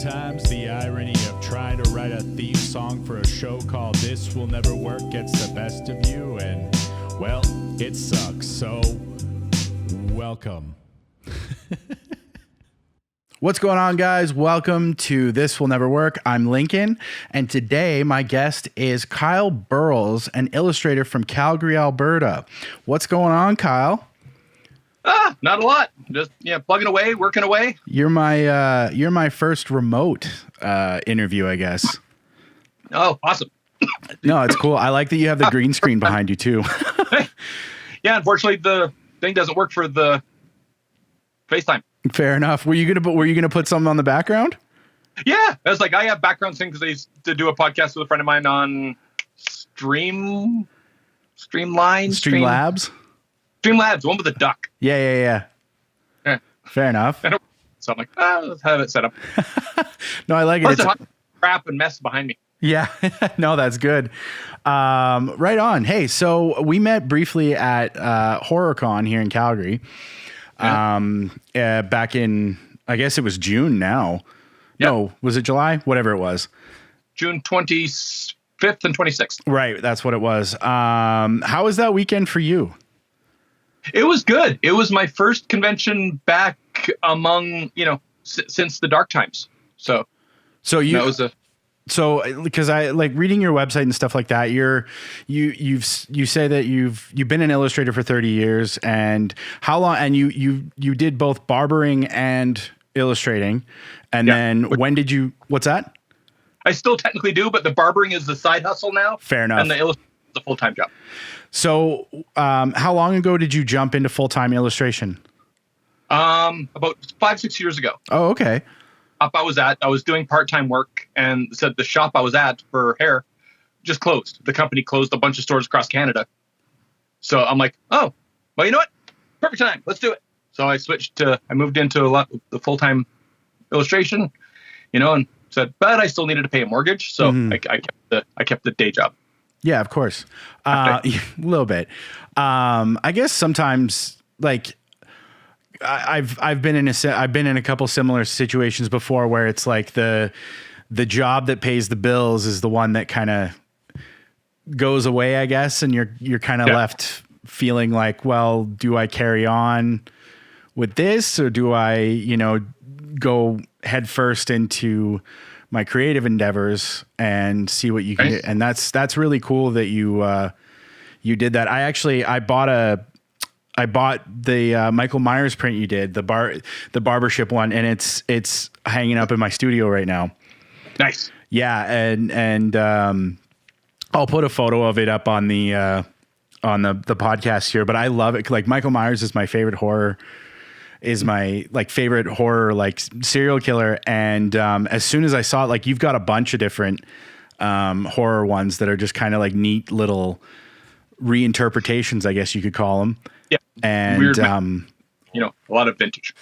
Sometimes the irony of trying to write a theme song for a show called This Will Never Work gets the best of you, and, well, it sucks. So, welcome. What's going on, guys? Welcome to This Will Never Work. I'm Lincoln, and today my guest is Kyle Burles, an illustrator from Calgary, Alberta. What's going on, Kyle? Not a lot. Just plugging away, working away. You're my first remote interview, I guess. Oh, awesome. No, it's cool. I like that you have the green screen behind you too. Yeah, unfortunately the thing doesn't work for the FaceTime. Fair enough. Were you gonna put something on the background? Yeah, I was like, I have background thing because I used to do a podcast with a friend of mine on Streamlabs, the one with the duck. Yeah. Fair enough. So I'm like, let's have it set up. No, I like it. It's a crap and mess behind me. Yeah, no, that's good. Right on. Hey, so we met briefly at HorrorCon here in Calgary. Back in, I guess it was June now. Yep. No, was it July? Whatever it was. June 25th and 26th. Right, that's what it was. How was that weekend for you? It was good. It was my first convention back among, since the dark times. So because I like reading your website and stuff like that. You say that you've been an illustrator for 30 years, and how long? And you did both barbering and illustrating, and then when did you? What's that? I still technically do, but the barbering is the side hustle now. Fair enough. And the illustration is the full-time job. So, how long ago did you jump into full-time illustration? About 5-6 years ago. Oh, okay. I was doing part-time work, and said the shop I was at for hair just closed. The company closed a bunch of stores across Canada. So I'm like, oh, well, you know what? Perfect time. Let's do it. So I moved into the full-time illustration, and said, but I still needed to pay a mortgage. So I kept the day job. Yeah, of course. A little bit. I guess sometimes like I've been in a couple similar situations before where it's like the job that pays the bills is the one that kind of goes away, I guess, and you're kind of left feeling like, well, do I carry on with this, or do I, go headfirst into my creative endeavors and see what you can do? And that's really cool that you did that. I bought the Michael Myers print you did, the barbership one, and it's hanging up in my studio right now. Nice. Yeah, and I'll put a photo of it up on the podcast here. But I love it. Like, Michael Myers is my favorite horror. Is my favorite horror serial killer, and as soon as I saw it, like, you've got a bunch of different horror ones that are just kind of like neat little reinterpretations, I guess you could call them. Yeah, and weird, a lot of vintage.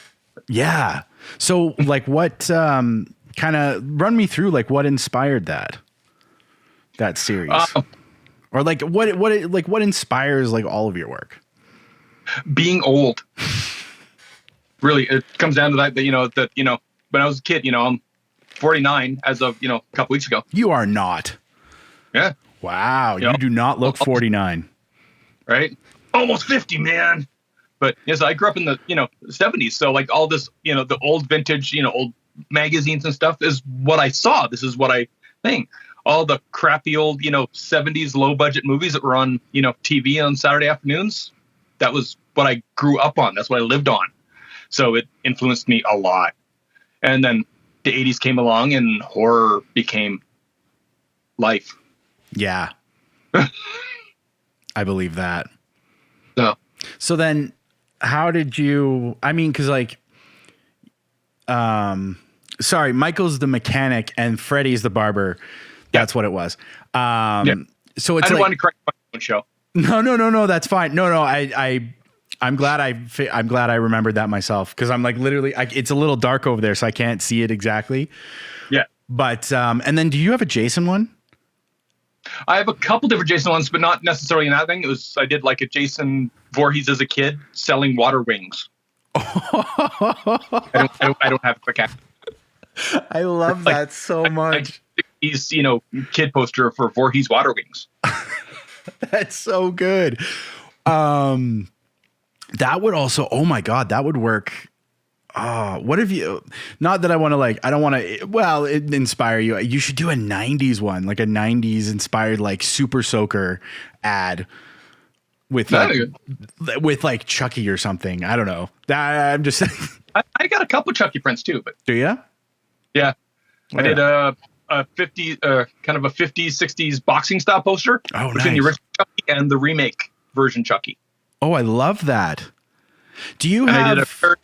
Yeah. So what kind of run me through what inspired that series, or what inspires all of your work? Being old. Really, it comes down to that, when I was a kid, I'm 49 as of, a couple weeks ago. You are not. Yeah. Wow. You do not look 49. Right? Almost 50, man. But yes, I grew up in the, 70s. So all this, the old vintage, old magazines and stuff is what I saw. This is what I think. All the crappy old, 70s low budget movies that were on, TV on Saturday afternoons. That was what I grew up on. That's what I lived on. So it influenced me a lot. And then the 80s came along and horror became life. Yeah. I believe that. So then how did you, sorry, Michael's the mechanic and Freddy's the barber. That's what it was. So it's I don't want to correct my own show. No, that's fine. No, I'm glad I remembered that myself, because I'm literally, it's a little dark over there, so I can't see it exactly. Yeah. But and then do you have a Jason one? I have a couple different Jason ones, but not necessarily in that thing. I did a Jason Voorhees as a kid selling water wings. I don't have a quick act. I love Like, that so much. He's, kid poster for Voorhees Water Wings. That's so good. That would also, oh my God, that would work. What if you, not that I want to I don't want to, well, it inspire you. You should do a 90s one, like a 90s inspired, like Super Soaker ad with like Chucky or something. I don't know. I'm just I got a couple Chucky prints too, but do you? Yeah. Oh, I did a 50, kind of a 50s, 60s boxing style poster between nice. the original Chucky and the remake version Chucky. Oh, I love that. Do you and have?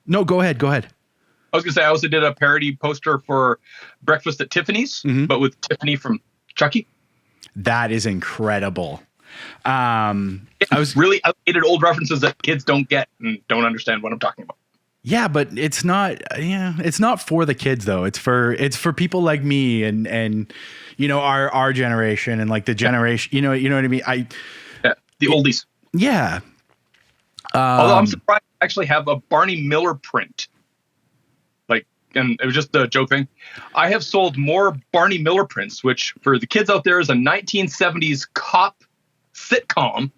No, go ahead. I was gonna say I also did a parody poster for Breakfast at Tiffany's, but with Tiffany from Chucky. That is incredible. I was really outdated old references that kids don't get and don't understand what I'm talking about. Yeah, but it's not. Yeah, it's not for the kids though. It's for people like me and our generation and like the generation. You know what I mean. The oldies. Yeah. Although I'm surprised I actually have a Barney Miller print. And it was just a joke thing. I have sold more Barney Miller prints, which for the kids out there is a 1970s cop sitcom.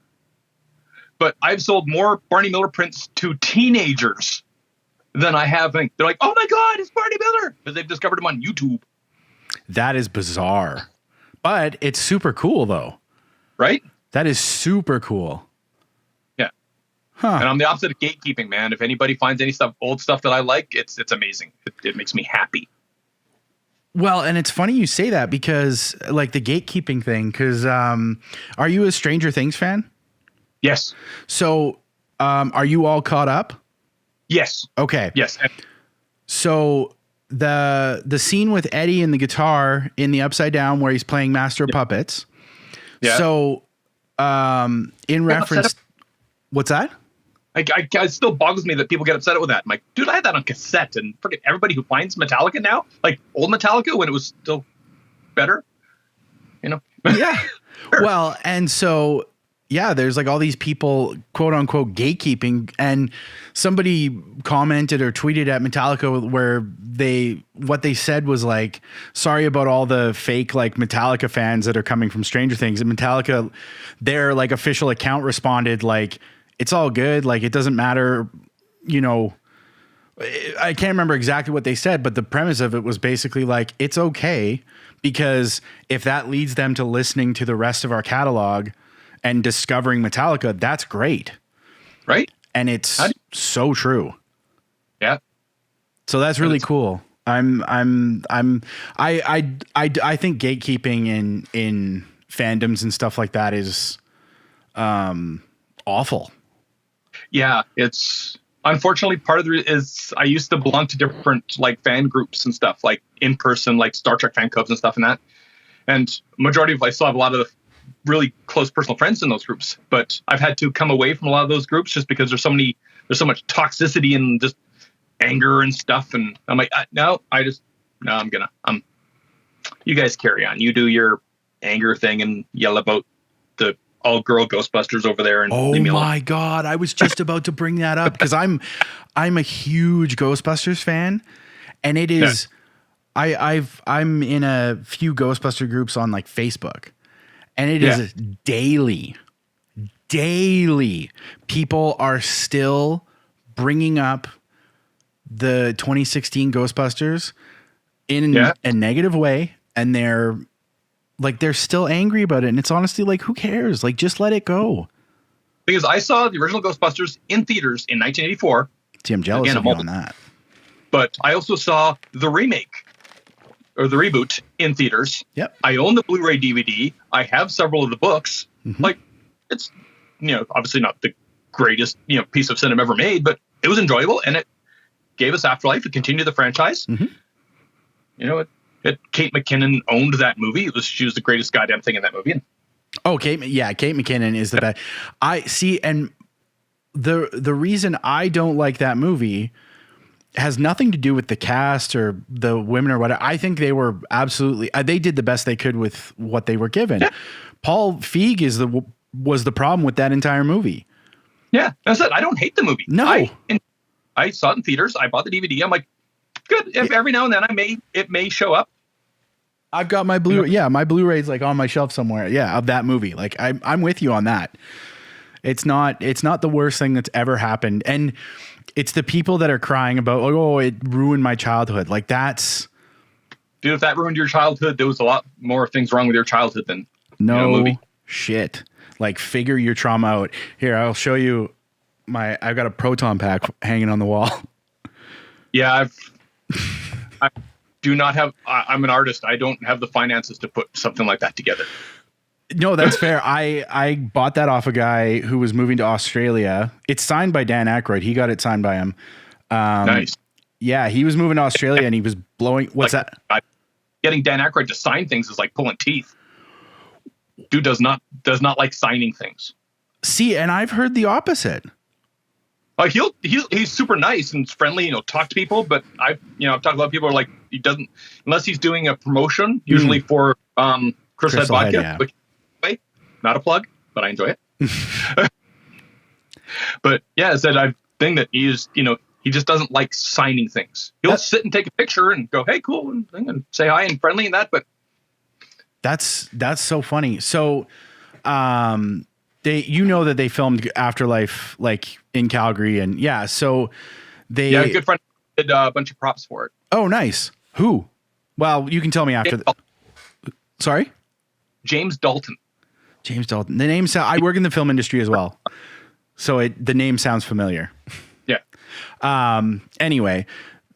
But I've sold more Barney Miller prints to teenagers than I have. They're like, oh my God, it's Barney Miller. Because they've discovered him on YouTube. That is bizarre. But it's super cool though. Right? That is super cool. Yeah. Huh. And I'm the opposite of gatekeeping, man. If anybody finds any old stuff that I like, it's amazing. It makes me happy. Well, and it's funny you say that because like the gatekeeping thing, because are you a Stranger Things fan? Yes. So are you all caught up? Yes. Okay. Yes. So the scene with Eddie and the guitar in the Upside Down where he's playing Master of Puppets. Yeah. So in reference, what's that? It still boggles me that people get upset with that. I'm like, dude, I had that on cassette, and forget everybody who finds Metallica now, like old Metallica when it was still better, Yeah. Sure. Well, and so, yeah, there's like all these people, quote unquote, gatekeeping, and somebody commented or tweeted at Metallica where what they said was like, sorry about all the fake like Metallica fans that are coming from Stranger Things. And Metallica, their like official account responded like, it's all good. Like, it doesn't matter. I can't remember exactly what they said, but the premise of it was basically like, it's okay because if that leads them to listening to the rest of our catalog and discovering Metallica, that's great. Right. And it's so true. Yeah. So that's really cool. I think gatekeeping in fandoms and stuff like that is awful. Yeah, it's unfortunately part of it is I used to belong to different like fan groups and stuff, like in person, like Star Trek fan clubs and stuff and that. And majority of I still have a lot of really close personal friends in those groups, but I've had to come away from a lot of those groups just because there's so much toxicity and just anger and stuff. And I'm like, you guys carry on. You do your anger thing and yell about the all-girl Ghostbusters over there and leave me alone. Oh my God, I was just about to bring that up because I'm a huge Ghostbusters fan, and it is I'm in a few Ghostbuster groups on like Facebook, and it is daily people are still bringing up the 2016 Ghostbusters in a negative way, and they're still angry about it. And it's honestly like, who cares? Like, just let it go. Because I saw the original Ghostbusters in theaters in 1984. See, I'm jealous of you on that. But I also saw the remake or the reboot in theaters. Yep. I own the Blu-ray DVD. I have several of the books. Mm-hmm. Like, it's, obviously not the greatest, piece of cinema ever made, but it was enjoyable and it gave us Afterlife. It continued the franchise. Mm-hmm. Kate McKinnon owned that movie. She was the greatest goddamn thing in that movie. Oh, Kate McKinnon is the best. I see, and the reason I don't like that movie has nothing to do with the cast or the women or whatever. I think they were absolutely they did the best they could with what they were given. Yeah. Paul Feig was the problem with that entire movie. Yeah, I said I don't hate the movie. No, I saw it in theaters. I bought the DVD. I'm like, good. If every now and then it may show up. I've got my my Blu-ray's like on my shelf somewhere. Yeah, of that movie. Like I'm with you on that. It's not the worst thing that's ever happened. And it's the people that are crying about, like, oh, it ruined my childhood. Like that's, dude, if that ruined your childhood, there was a lot more things wrong with your childhood than movie. Shit. Like figure your trauma out. Here, I'll show you I've got a proton pack hanging on the wall. Yeah, I do not have. I'm an artist. I don't have the finances to put something like that together. No, that's fair. I bought that off a guy who was moving to Australia. It's signed by Dan Aykroyd. He got it signed by him. Nice. Yeah, he was moving to Australia and he was blowing. What's that? Getting Dan Aykroyd to sign things is like pulling teeth. Dude does not like signing things. See, and I've heard the opposite. He's super nice and friendly, talk to people. But I've talked to a lot of people who are like, he doesn't, unless he's doing a promotion, usually for Crystal Head Vodka, yeah. which, not a plug, but I enjoy it. But yeah, it's that thing that he is, he just doesn't like signing things. He'll sit and take a picture and go, hey, cool, and say hi and friendly and that. But that's so funny. So, that they filmed Afterlife like in Calgary, and so a good friend did a bunch of props for it. Oh, nice. Who? Well, you can tell me after. Sorry, James Dalton. James Dalton. The name I work in the film industry as well, so the name sounds familiar. Yeah. Anyway,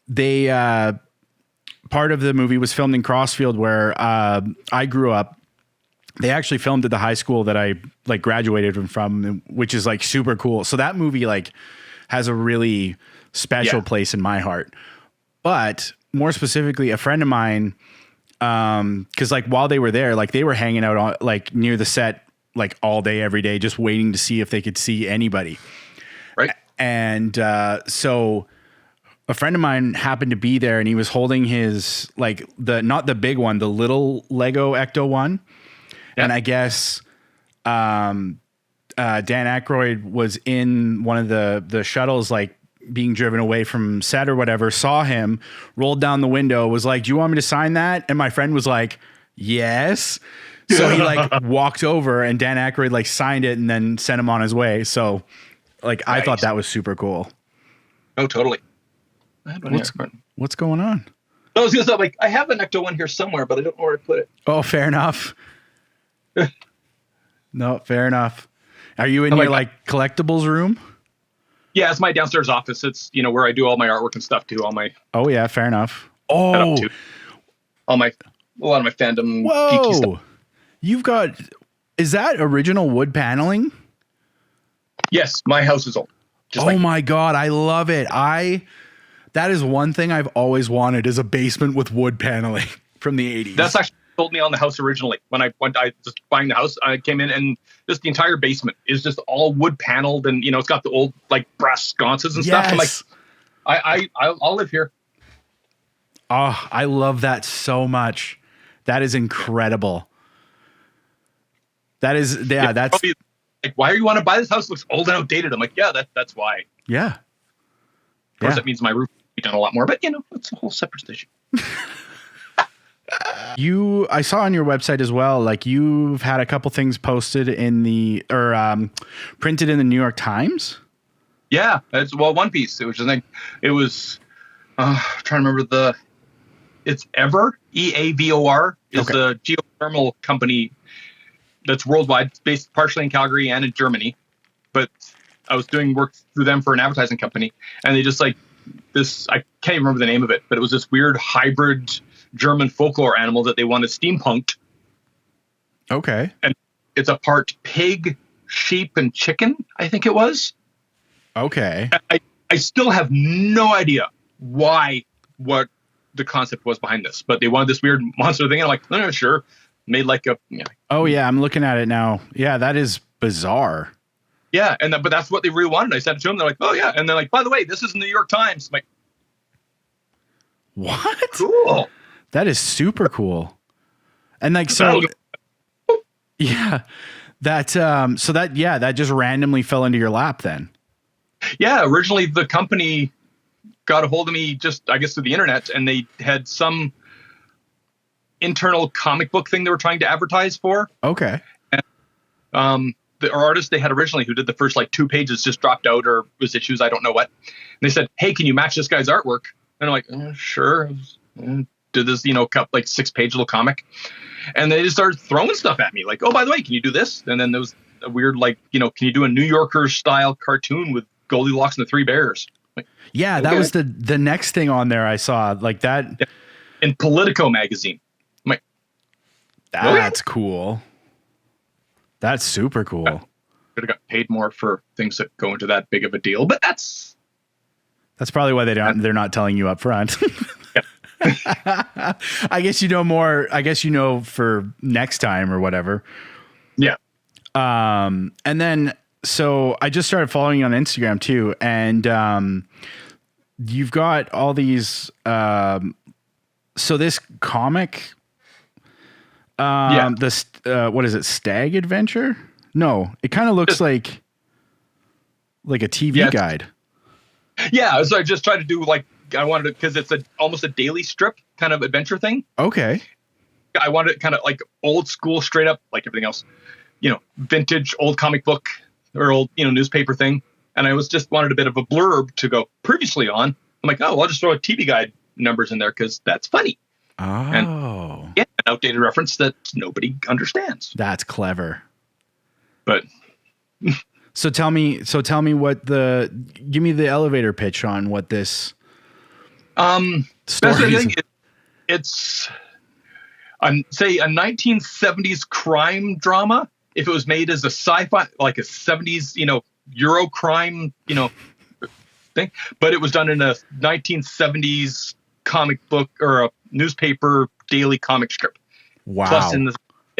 they part of the movie was filmed in Crossfield, where I grew up. They actually filmed at the high school that I like graduated from, which is like super cool. So that movie like has a really special place in my heart. But more specifically, a friend of mine, because like while they were there, like they were hanging out on like near the set like all day, every day, just waiting to see if they could see anybody. Right. And so a friend of mine happened to be there, and he was holding his like not the big one, the little Lego Ecto one. Yeah. And I guess Dan Aykroyd was in one of the shuttles, like being driven away from set or whatever, saw him, rolled down the window, was like, do you want me to sign that? And my friend was like, yes. So he like walked over, and Dan Aykroyd like signed it and then sent him on his way. So like, nice. I thought that was super cool. Oh, totally. What's going on? I was going to say, like, I have an Ecto one here somewhere, but I don't know where to put it. Oh, fair enough. No, fair enough. Are you in your like collectibles room? Yeah, it's my downstairs office. It's where I do all my artwork and stuff too. All my oh yeah, fair enough. Oh, a lot of my fandom. Whoa, geeky stuff. You've got, is that original wood paneling? Yes, my house is old. My god, I love it. That is one thing I've always wanted, is a basement with wood paneling from the 80s. That's actually told me on the house originally. When I just buying the house, I came in and just the entire basement is just all wood paneled, and it's got the old like brass sconces and stuff. I'm like, I'll live here. Oh, I love that so much. That is incredible. That is, that's like, why do you want to buy this house? It looks old and outdated. I'm like, yeah, that's why. Yeah. Of course, that means my roof will be done a lot more, but it's a whole separate issue. I saw on your website as well, like you've had a couple things posted printed in the New York Times. Yeah, it's one piece. It was just like, it was trying to remember it's Eavor, EAVOR is the geothermal company that's worldwide, based partially in Calgary and in Germany. But I was doing work through them for an advertising company, and they just like this, I can't even remember the name of it, but it was this weird hybrid German folklore animal that they wanted steampunked. Okay. And it's a part pig, sheep, and chicken, I think it was. Okay. I still have no idea what the concept was behind this, but they wanted this weird monster thing, and I'm like, no, sure. Made like a... Oh, yeah, I'm looking at it now. Yeah, that is bizarre. Yeah, but that's what they really wanted. I sent it to them. They're like, oh, yeah. And they're like, by the way, this is in the New York Times. I'm like, what? Cool. That is super cool. And like, so... Yeah. That just randomly fell into your lap then. Yeah, originally the company got a hold of me just, I guess, through the internet, and they had some internal comic book thing they were trying to advertise for. Okay. And, the artist they had originally, who did the first like 2 pages, just dropped out or was issues, I don't know what. And they said, "Hey, can you match this guy's artwork?" And I'm like, "Sure." Did this, cut like 6-page little comic, and they just started throwing stuff at me, like, "Oh, by the way, can you do this?" And then there was a weird, like, can you do a New Yorker style cartoon with Goldilocks and the Three Bears? Like, yeah, that was the next thing on there I saw, like that in Politico magazine. I'm like, that's cool. That's super cool. Could have got paid more for things that go into that big of a deal, but that's probably why they're not telling you up front. I guess you know more. I guess for next time or whatever. Yeah. And then so I just started following you on Instagram too, and you've got all these. So this comic. This what is it? Stag Adventure? No, it kind of looks like a TV guide. Yeah, so I just tried to do I wanted to, because it's almost a daily strip kind of adventure thing. Okay. I wanted it kind of like old school, straight up, like everything else, vintage old comic book or old newspaper thing. And I just wanted a bit of a blurb to go previously on. I'm like, I'll just throw a TV guide numbers in there because that's funny. Oh. And an outdated reference that nobody understands. That's clever. But so tell me what give me the elevator pitch on what this story is. It's say a 1970s crime drama if it was made as a sci-fi, like a 70s, Euro crime, thing, but it was done in a 1970s comic book or a newspaper daily comic strip. Wow. Plus in a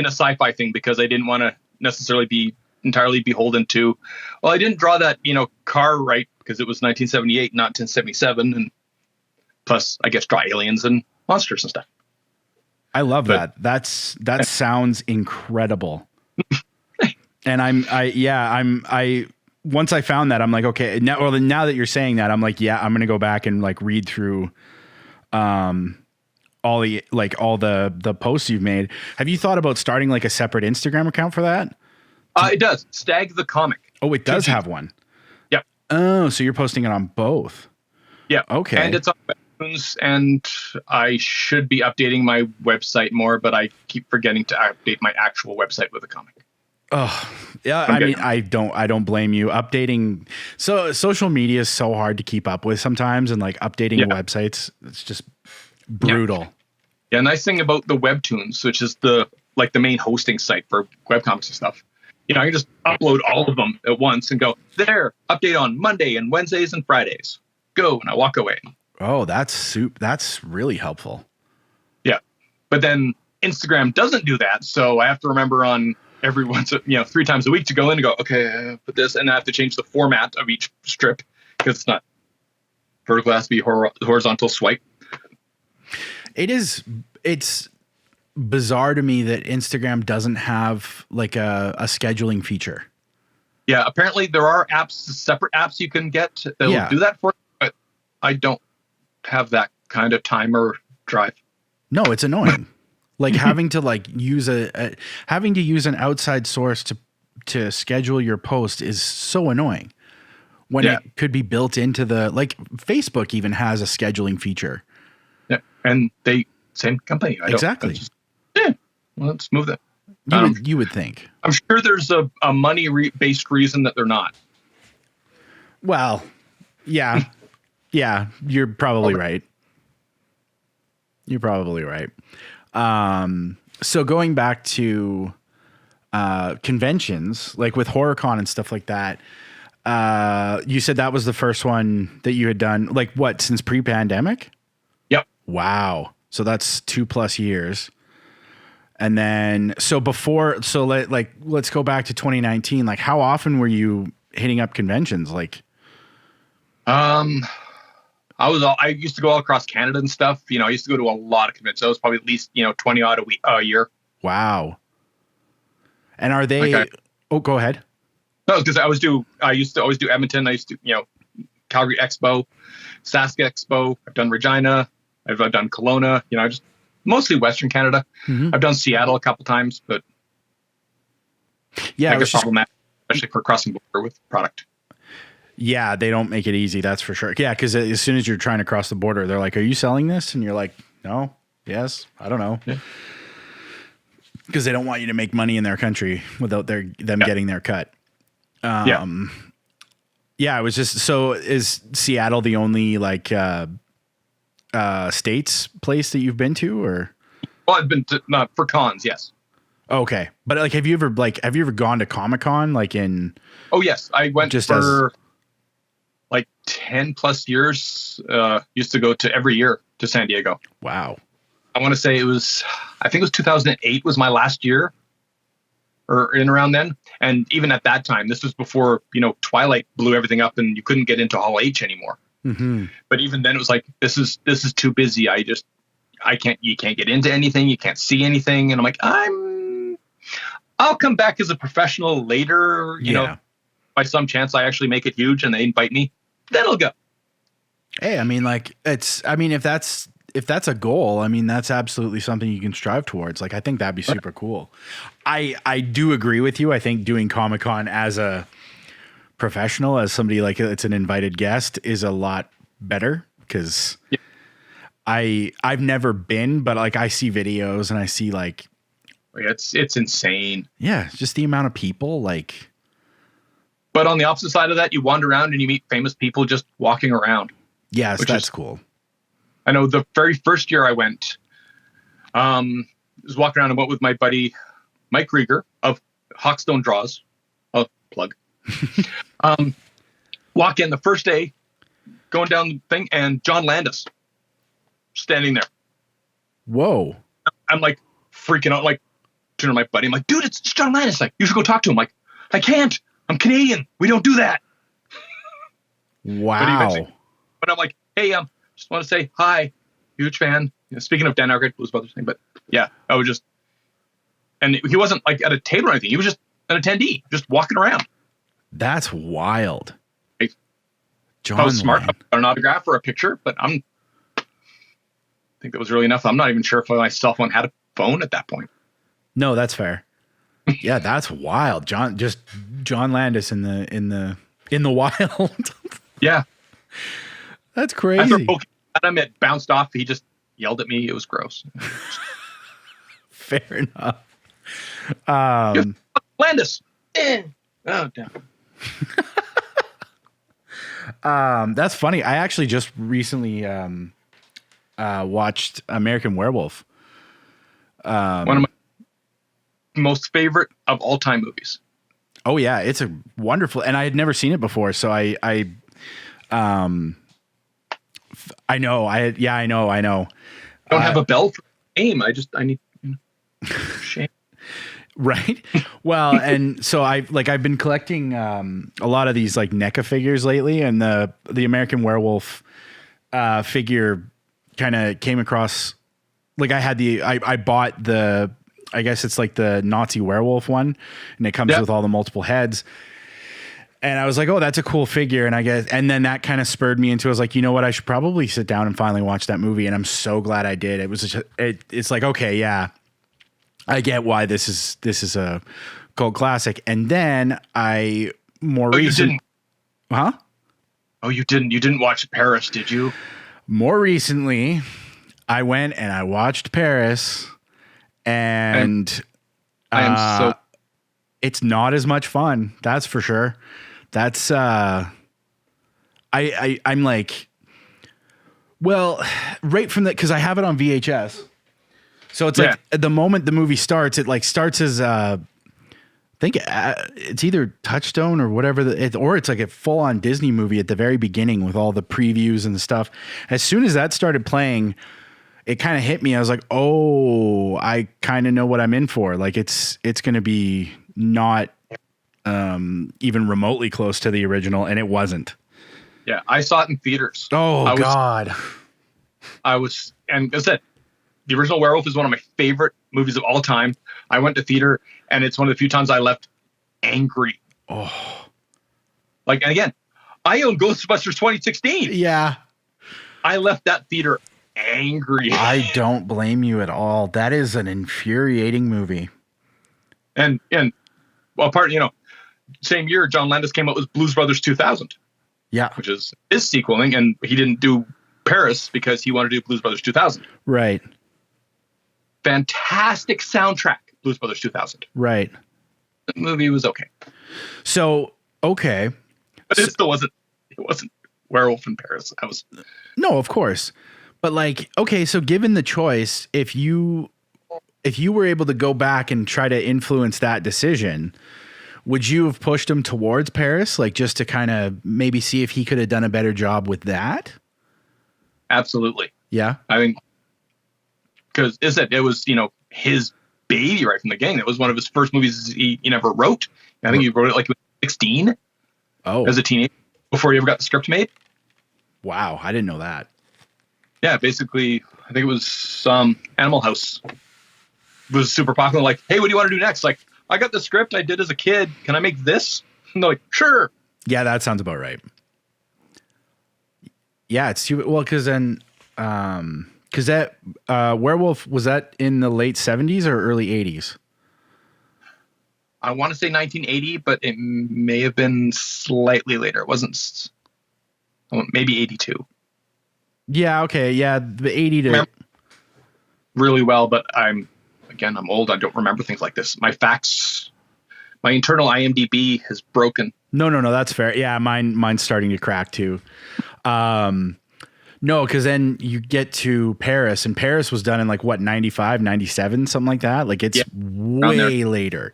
sci-fi thing, because I didn't want to necessarily be entirely beholden to, well, I didn't draw that, car right because it was 1978, not 1977. And plus I guess draw aliens and monsters and stuff. I love that. That sounds incredible. And once I found that, I'm like, okay, now that you're saying that, I'm like, yeah, I'm going to go back and like read through, all the posts you've made. Have you thought about starting like a separate Instagram account for that? It does. Stag the Comic. Oh, it does have one. Yep. Oh, so you're posting it on both. Yeah. Okay. And it's on iTunes, and I should be updating my website more, but I keep forgetting to update my actual website with a comic. Oh, yeah. I mean, I don't blame you. Updating. So social media is so hard to keep up with sometimes, and like updating websites, it's just brutal. Yeah. Nice thing about the Webtoons, which is the main hosting site for webcomics and stuff. I can just upload all of them at once and go there, update on Monday and Wednesdays and Fridays. Go, and I walk away. Oh, that's really helpful. Yeah. But then Instagram doesn't do that. So I have to remember on every once, 3 times a week to go in and go, okay, put this, and I have to change the format of each strip because it's not vertical, it has to be horizontal swipe. It's bizarre to me that Instagram doesn't have like a scheduling feature. Yeah, apparently there are separate apps you can get that will do that for you, but I don't have that kind of time or drive. No, it's annoying. Like having to use an outside source to schedule your post is so annoying when it could be built into Facebook even has a scheduling feature. Yeah, and same company. Exactly. Well, let's move that. You would think. I'm sure there's a money-based reason that they're not. Well, yeah. Yeah, you're probably right. You're probably right. So going back to conventions, like with HorrorCon and stuff like that, you said that was the first one that you had done, like what, since pre-pandemic? Yep. Wow. So that's 2+ years. And then, let's go back to 2019. Like, how often were you hitting up conventions? Like, I used to go all across Canada and stuff. I used to go to a lot of conventions. I was probably at least, 20 odd a year. Wow. And are they, go ahead. No, because I used to always do Edmonton. I used to, Calgary Expo, Sask Expo. I've done Regina. I've done Kelowna. Just mostly Western Canada. Mm-hmm. I've done Seattle a couple times, but yeah, it's problematic, especially for crossing border with product. Yeah, they don't make it easy. That's for sure. Yeah, because as soon as you're trying to cross the border, they're like, "Are you selling this?" And you're like, "No, yes, I don't know." Yeah. Because they don't want you to make money in their country without them getting their cut. Yeah, it was just so. Is Seattle the only like states place that you've been to, or? Well, I've been to for cons, yes. Okay, but like, have you ever gone to Comic-Con like in? Oh yes, I went just for like 10 plus years. Used to go to every year to San Diego. Wow. I want to say I think it was 2008 was my last year, or in around then. And even at that time, this was before Twilight blew everything up and you couldn't get into Hall H anymore. Mm-hmm. But even then, it was like this is too busy. You can't get into anything. You can't see anything. And I'm like, I'll come back as a professional later. By some chance I actually make it huge and they invite me, then I'll go. Hey, I mean, like if that's a goal, I mean, that's absolutely something you can strive towards. Like, I think that'd be super cool. I do agree with you. I think doing Comic-Con as a professional, as somebody like it's an invited guest, is a lot better because I've never been, but like I see videos and I see like it's insane. Yeah, just the amount of people like. But on the opposite side of that, you wander around and you meet famous people just walking around. Yes, that's cool. I know the very first year I went, was walking around and went with my buddy Mike Rieger of Hawkstone Draws. Oh, plug. Walk in the first day, going down the thing, and John Landis standing there. Whoa. I'm like freaking out, like turning to my buddy. I'm like, dude, it's John Landis. Like, you should go talk to him. Like, I can't. I'm Canadian. We don't do that. Wow. But I'm like, hey, just want to say hi. Huge fan. Speaking of Dan Aykroyd, Blues Brothers thing, but yeah, I was just, and he wasn't like at a table or anything. He was just an attendee, just walking around. That's wild. John, I was smart. I got an autograph or a picture, but I think that was really enough. I'm not even sure if my cell phone had a phone at that point. No, that's fair. Yeah, that's wild. John Landis in the wild. Yeah. That's crazy. After poking at him, it bounced off. He just yelled at me. It was gross. Fair enough. Landis. Oh, damn. That's funny. I actually just recently watched American Werewolf. One of my most favorite of all time movies. Oh yeah, it's a wonderful, and I had never seen it before, so I know. I know. Don't have a bell for aim. I need shame. Right. Well, and so I've been collecting a lot of these like NECA figures lately, and the American Werewolf figure kind of came across. Like I bought the, I guess it's like the Nazi werewolf one, and it comes with all the multiple heads. And I was like, oh, that's a cool figure. And then that kind of spurred me into, I was like, you know what? I should probably sit down and finally watch that movie. And I'm so glad I did. It was just, it's like, okay, yeah, I get why this is a cult classic. And then I recently, huh? Oh, you didn't watch Paris, did you? More recently, I went and I watched Paris, and I am so. It's not as much fun. That's for sure. That's I'm like, well, right from because I have it on VHS, so it's like at the moment the movie starts, it like starts as I think it's either Touchstone or whatever, or it's like a full on Disney movie at the very beginning with all the previews and stuff. As soon as that started playing, it kind of hit me. I was like, oh, I kind of know what I'm in for. Like it's going to be not even remotely close to the original, and it wasn't. Yeah, I saw it in theaters. Oh, God. And as I said, the original Werewolf is one of my favorite movies of all time. I went to theater, and it's one of the few times I left angry. Oh. Like, and again, I own Ghostbusters 2016. Yeah. I left that theater angry. I don't blame you at all. That is an infuriating movie. And well, same year John Landis came out with Blues Brothers 2000. Yeah. Which is his sequeling, and he didn't do Paris because he wanted to do Blues Brothers 2000. Right. Fantastic soundtrack, Blues Brothers 2000. Right. The movie was okay. So, okay. But it still wasn't Werewolf in Paris. No, of course. But like, okay, so given the choice, if you were able to go back and try to influence that decision, would you have pushed him towards Paris? Like just to kind of maybe see if he could have done a better job with that? Absolutely. Yeah. I mean, because it was, his baby right from the beginning. It was one of his first movies he never wrote. I think he wrote it like he was 16 as a teenager before he ever got the script made. Wow. I didn't know that. Yeah, basically, I think it was Animal House was super popular. Like, hey, what do you want to do next? Like, I got the script I did as a kid. Can I make this? And they're like, sure. Yeah, that sounds about right. Yeah, it's too well because then because that Werewolf, was that in the late 70s or early 80s? I want to say 1980, but it may have been slightly later. It wasn't, maybe 82. Yeah, okay. Yeah, the 80 to really well, but I'm old. I don't remember things like this. My internal IMDb has broken. No, that's fair. Yeah, mine's starting to crack too. No, because then you get to Paris, and Paris was done in like what, 95, 97, something like that. Like it's way later.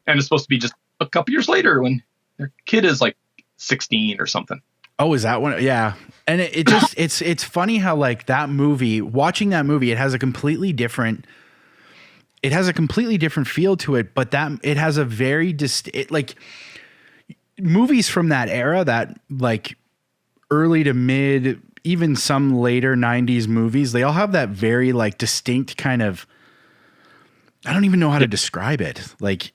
And it's supposed to be just a couple years later when their kid is like 16 or something. Oh, is that one? Yeah. And it just, it's funny how like that movie, watching that movie, it has a completely different feel to it, but it has a very like movies from that era, that like early to mid, even some later 90s movies, they all have that very like distinct kind of, I don't even know how to describe it. Like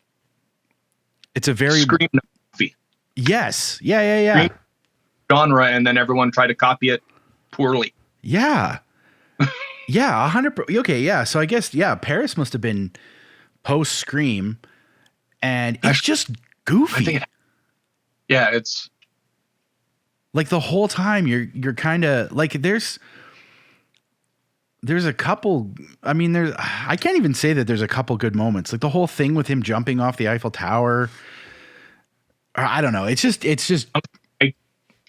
it's a very Scream movie. Yes. Yeah. Scream genre, and then everyone tried to copy it poorly. Yeah. Yeah, 100%. Okay, yeah. So I guess, yeah, Paris must have been post Scream, and it's just goofy. It's like the whole time you're kind of like there's a couple. I mean, I can't even say that there's a couple good moments. Like the whole thing with him jumping off the Eiffel Tower. I don't know. It's just.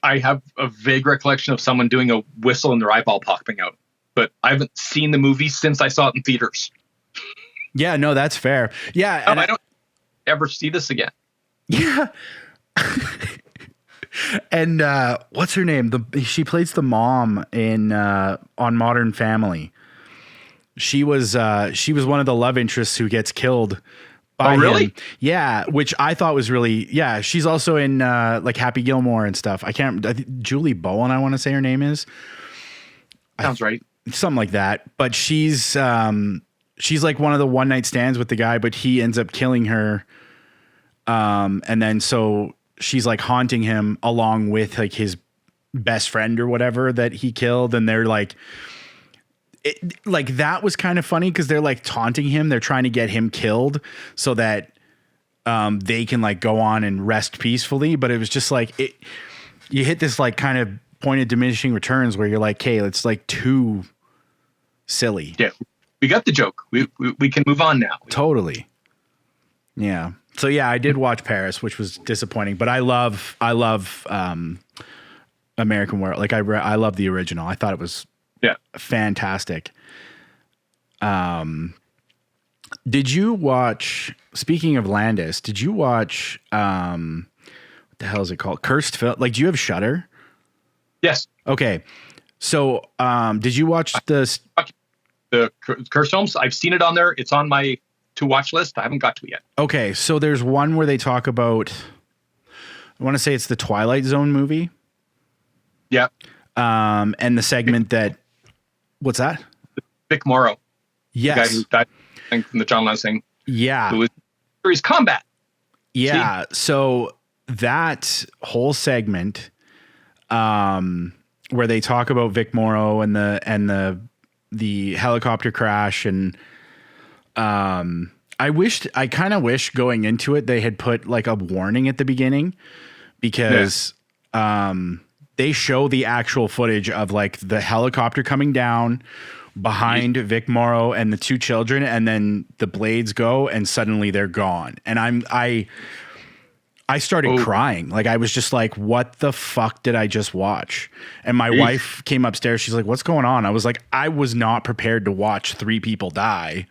I have a vague recollection of someone doing a whistle and their eyeball popping out, but I haven't seen the movie since I saw it in theaters. Yeah, no, that's fair. Yeah. And I don't ever see this again. Yeah. And what's her name? She plays the mom in on Modern Family. She was one of the love interests who gets killed by him. Yeah, which I thought was really, yeah. She's also in like Happy Gilmore and stuff. I think Julie Bowen, I want to say her name is. Sounds right. Something like that. But she's like one of the one night stands with the guy, but he ends up killing her. And then so she's like haunting him along with like his best friend or whatever that he killed. And they're like, that was kind of funny because they're like taunting him. They're trying to get him killed so that they can like go on and rest peacefully. But it was just like you hit this like kind of point of diminishing returns where you're like, okay, it's like too silly. Yeah, we got the joke. We can move on now. Totally. Yeah. So yeah, I did watch Paris, which was disappointing, but I love American Werewolf. Like I love the original. I thought it was fantastic. Did you watch, speaking of Landis, did you watch what the hell is it called? Cursed Film? Like, do you have Shudder? Yes. Okay. So did you watch the Cursed Films? I've seen it on there. It's on my to watch list. I haven't got to it yet. Okay. So there's one where they talk about, I want to say it's the Twilight Zone movie. Yeah. And the segment that, what's that? Vic Morrow. Yes. The guy who died from the John Lennon thing. Yeah. Who was series combat. Yeah. See? So that whole segment, where they talk about Vic Morrow and the helicopter crash, and I kind of wish going into it they had put like a warning at the beginning, because they show the actual footage of like the helicopter coming down behind Vic Morrow and the two children, and then the blades go and suddenly they're gone. And I started crying. Like, I was just like, what the fuck did I just watch? And my wife came upstairs. She's like, what's going on? I was like, I was not prepared to watch 3 people die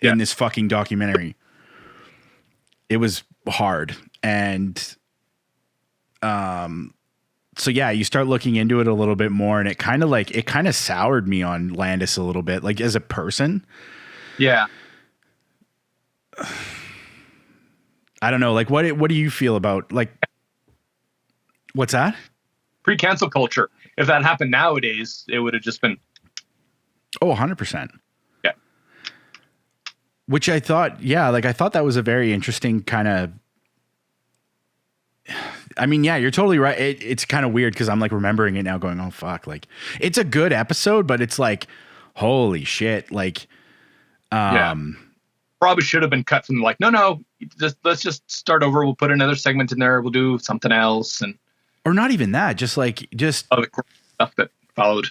in this fucking documentary. It was hard. And, so yeah, you start looking into it a little bit more, and it kind of soured me on Landis a little bit, like as a person. Yeah. I don't know. Like, what do you feel about, like, what's that? Pre-cancel culture. If that happened nowadays, it would have just been. Oh, 100%. Yeah. Which I thought, I thought that was a very interesting kind of, I mean, yeah, you're totally right. It's kind of weird because I'm like remembering it now going, oh, fuck. Like, it's a good episode, but it's like, holy shit. Like, probably should have been cut from like, no, let's just start over. We'll put another segment in there. We'll do something else. Or not even that. Just other stuff that followed.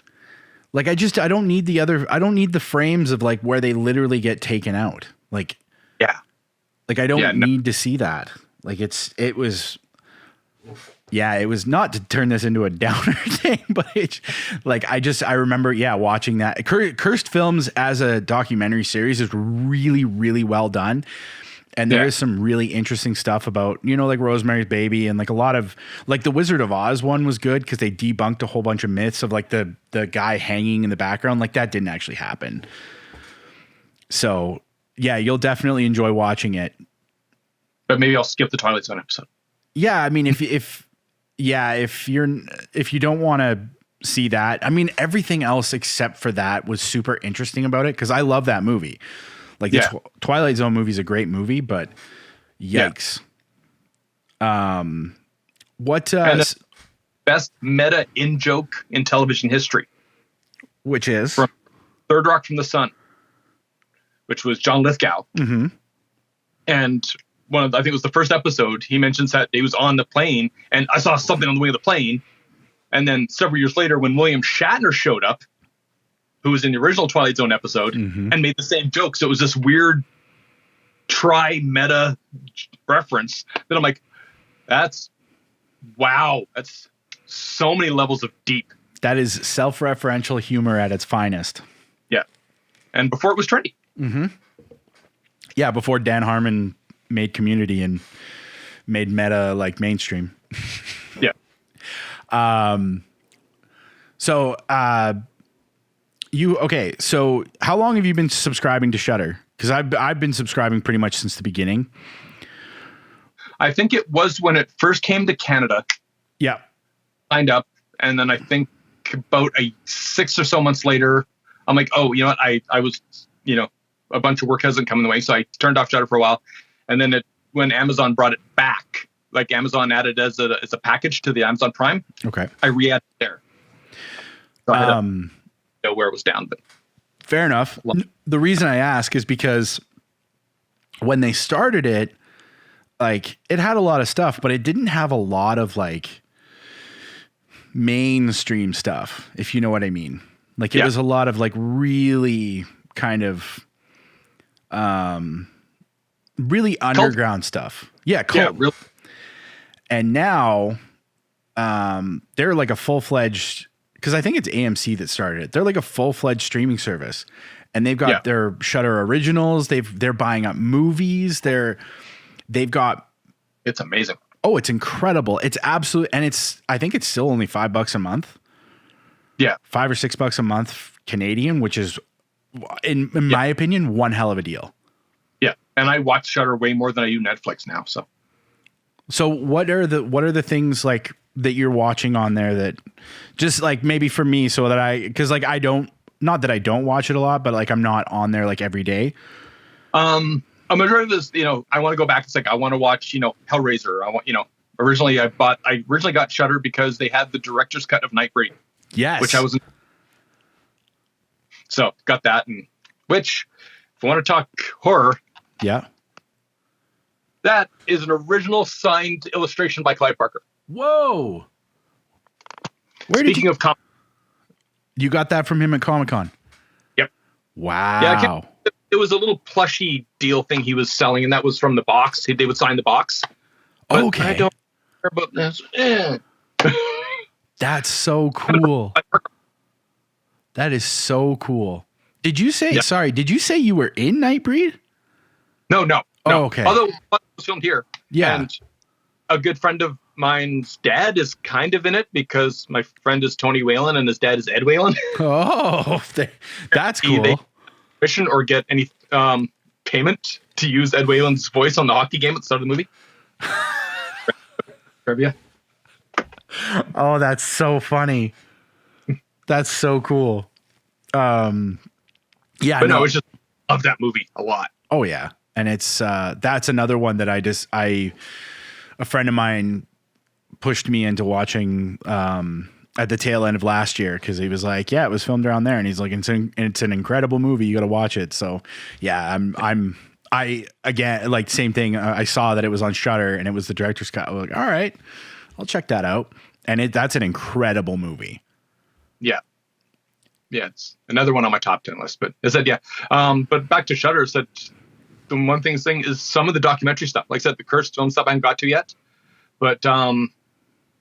Like, I don't need I don't need the frames of like where they literally get taken out. Like, yeah. Like, I don't need to see that. Like, it was not to turn this into a downer thing, but it's like, I remember, watching that. Cursed Films as a documentary series is really, really well done. And there is some really interesting stuff about, like Rosemary's Baby, and like a lot of, like the Wizard of Oz one was good because they debunked a whole bunch of myths of like the guy hanging in the background. Like, that didn't actually happen. So yeah, you'll definitely enjoy watching it. But maybe I'll skip the Twilight Zone episode. Yeah, I mean, if you don't want to see that, I mean, everything else except for that was super interesting about it, because I love that movie. Like, the Twilight Zone movie is a great movie, but yikes. What best meta in joke in television history? Which is from Third Rock from the Sun, which was John Lithgow. Mm-hmm. And I think it was the first episode, he mentions that he was on the plane and I saw something on the way of the plane. And then several years later, when William Shatner showed up, who was in the original Twilight Zone episode, and made the same joke. So it was this weird tri-meta reference that I'm like, that's so many levels of deep. That is self-referential humor at its finest. Yeah. And before it was trendy. Mm-hmm. Yeah, before Dan Harmon made Community and made meta like mainstream. Yeah. So how long have you been subscribing to Shudder? Because I've been subscribing pretty much since the beginning. I think it was when it first came to Canada. Yeah. Signed up, and then I think about 6 or so months later, I'm like, oh, you know what? I was, a bunch of work hasn't come in the way, so I turned off Shudder for a while, and then when Amazon brought it back, like Amazon added as a package to the Amazon Prime. Okay. I re-added there. So I don't know where it was down, but fair enough. The reason I ask is because when they started it, like, it had a lot of stuff, but it didn't have a lot of like mainstream stuff, if you know what I mean. Like, it was a lot of like really kind of really underground stuff. Yeah, cult. Yeah, really. And now they're like a full-fledged, because I think it's AMC that started it. They're like a full-fledged streaming service, and they've got their Shudder originals. They're buying up movies. They've got. It's amazing. Oh, it's incredible. It's absolute, and I think it's still only $5 a month. Yeah, $5 or $6 a month Canadian, which is, in my opinion, one hell of a deal. Yeah, and I watch Shudder way more than I do Netflix now. So what are the things like that you're watching on there that just like maybe for me, so that because like not that I don't watch it a lot, but like I'm not on there like every day. A majority of this, I want to go back. It's like, I want to watch, Hellraiser. I want, originally I originally got Shudder because they had the director's cut of Nightbreed. Yes. Which I was. So got that, and which, if I want to talk horror, yeah, that is an original signed illustration by Clive Barker. Whoa. Speaking of you got that from him at Comic-Con? Yep. Wow. Yeah, it was a little plushy deal thing he was selling, and that was from the box. They would sign the box. But okay. I don't care about this. That's so cool. That is so cool. Did you say, sorry, did you say you were in Nightbreed? No. Oh, okay. Although it was filmed here. Yeah. And a good friend of mine's dad is kind of in it because my friend is Tony Whalen and his dad is Ed Whalen. Oh, that's cool. They mission or get any payment to use Ed Whalen's voice on the hockey game at the start of the movie. Trivia. Oh, that's so funny. That's so cool. Yeah, but no, it's just love that movie a lot. Oh yeah, and it's that's another one that a friend of mine pushed me into watching at the tail end of last year because he was like, yeah, it was filmed around there, and he's like, it's an incredible movie, you got to watch it. So yeah, I again, like, same thing. I saw that it was on Shudder and it was the director's cut. I was like, all right, I'll check that out. And that's an incredible movie. Yeah. Yeah, it's another one on my top 10 list. But I said, yeah. But back to Shudder, said the one thing is some of the documentary stuff. Like I said, the cursed film stuff I haven't got to yet. But I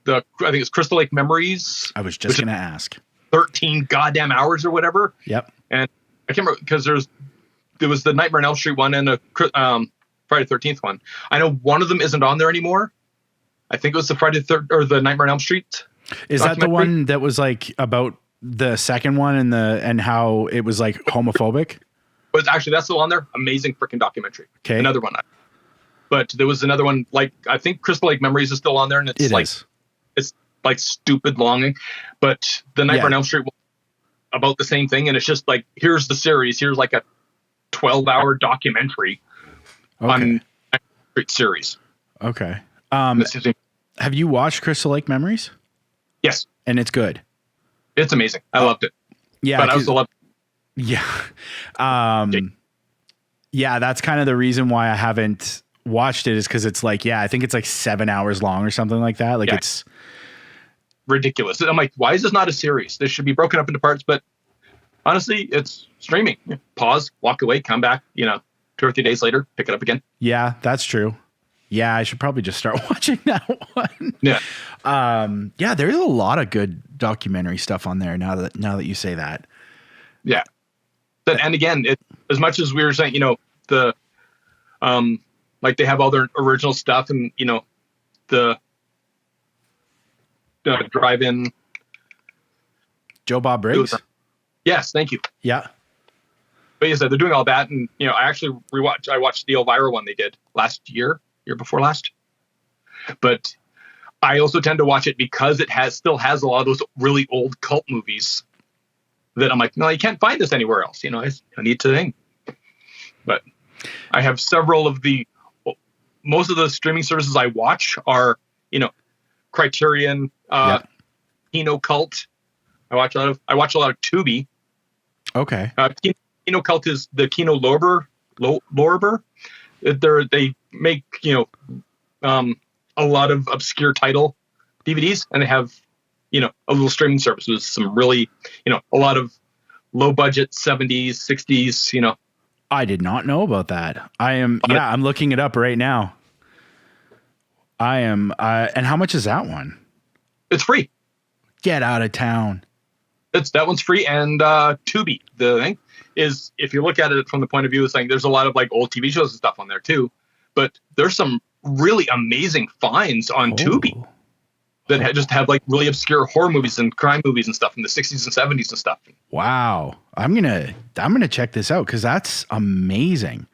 think it's Crystal Lake Memories. I was just going to ask. 13 goddamn hours or whatever. Yep. And I can't remember because there was the Nightmare on Elm Street one and the Friday the 13th one. I know one of them isn't on there anymore. I think it was the Friday the 3rd or the Nightmare on Elm Street. Is that the one that was like about the second one and how it was like homophobic? But actually, that's still on there. Amazing freaking documentary. Okay. Another one. But there was another one, like, I think Crystal Lake Memories is still on there, and it's like stupid longing. But the Nightmare on Elm Street was about the same thing, and it's just like, here's the series. Here's like a 12-hour documentary on Nightmare Street series. Okay. Have you watched Crystal Lake Memories? Yes. And it's good. It's amazing. I loved it. Yeah. But I also loved it. Yeah. Yeah, that's kind of the reason why I haven't watched it, is because it's like, I think it's like 7 hours long or something like that. Like, it's ridiculous. I'm like, why is this not a series? This should be broken up into parts. But honestly, it's streaming. Pause, walk away, come back, 2 or 3 days later, pick it up again. Yeah, that's true. Yeah, I should probably just start watching that one. Yeah. There's a lot of good documentary stuff on there now that you say that. Yeah. And again, as much as we were saying, the like they have all their original stuff and the drive-in. Joe Bob Briggs. Yes, thank you. Yeah. But yes, they're doing all that, and I actually I watched the Elvira one they did year before last. But I also tend to watch it because it still has a lot of those really old cult movies that I'm like, no, you can't find this anywhere else. I need to think. But I have several of most of the streaming services I watch are, Criterion, Kino Cult. I watch a lot of Tubi. Okay. Kino Cult is the Kino Lorber. They make, a lot of obscure title DVDs, and they have, a little streaming service with some really, a lot of low budget 70s, 60s, I did not know about that. I'm looking it up right now. And how much is that one? It's free. Get out of town. That one's free. And Tubi, the thing is, if you look at it from the point of view of saying there's a lot of like old TV shows and stuff on there too, but there's some really amazing finds on Tubi that just have like really obscure horror movies and crime movies and stuff in the 60s and 70s and stuff. Wow. I'm gonna check this out because that's amazing.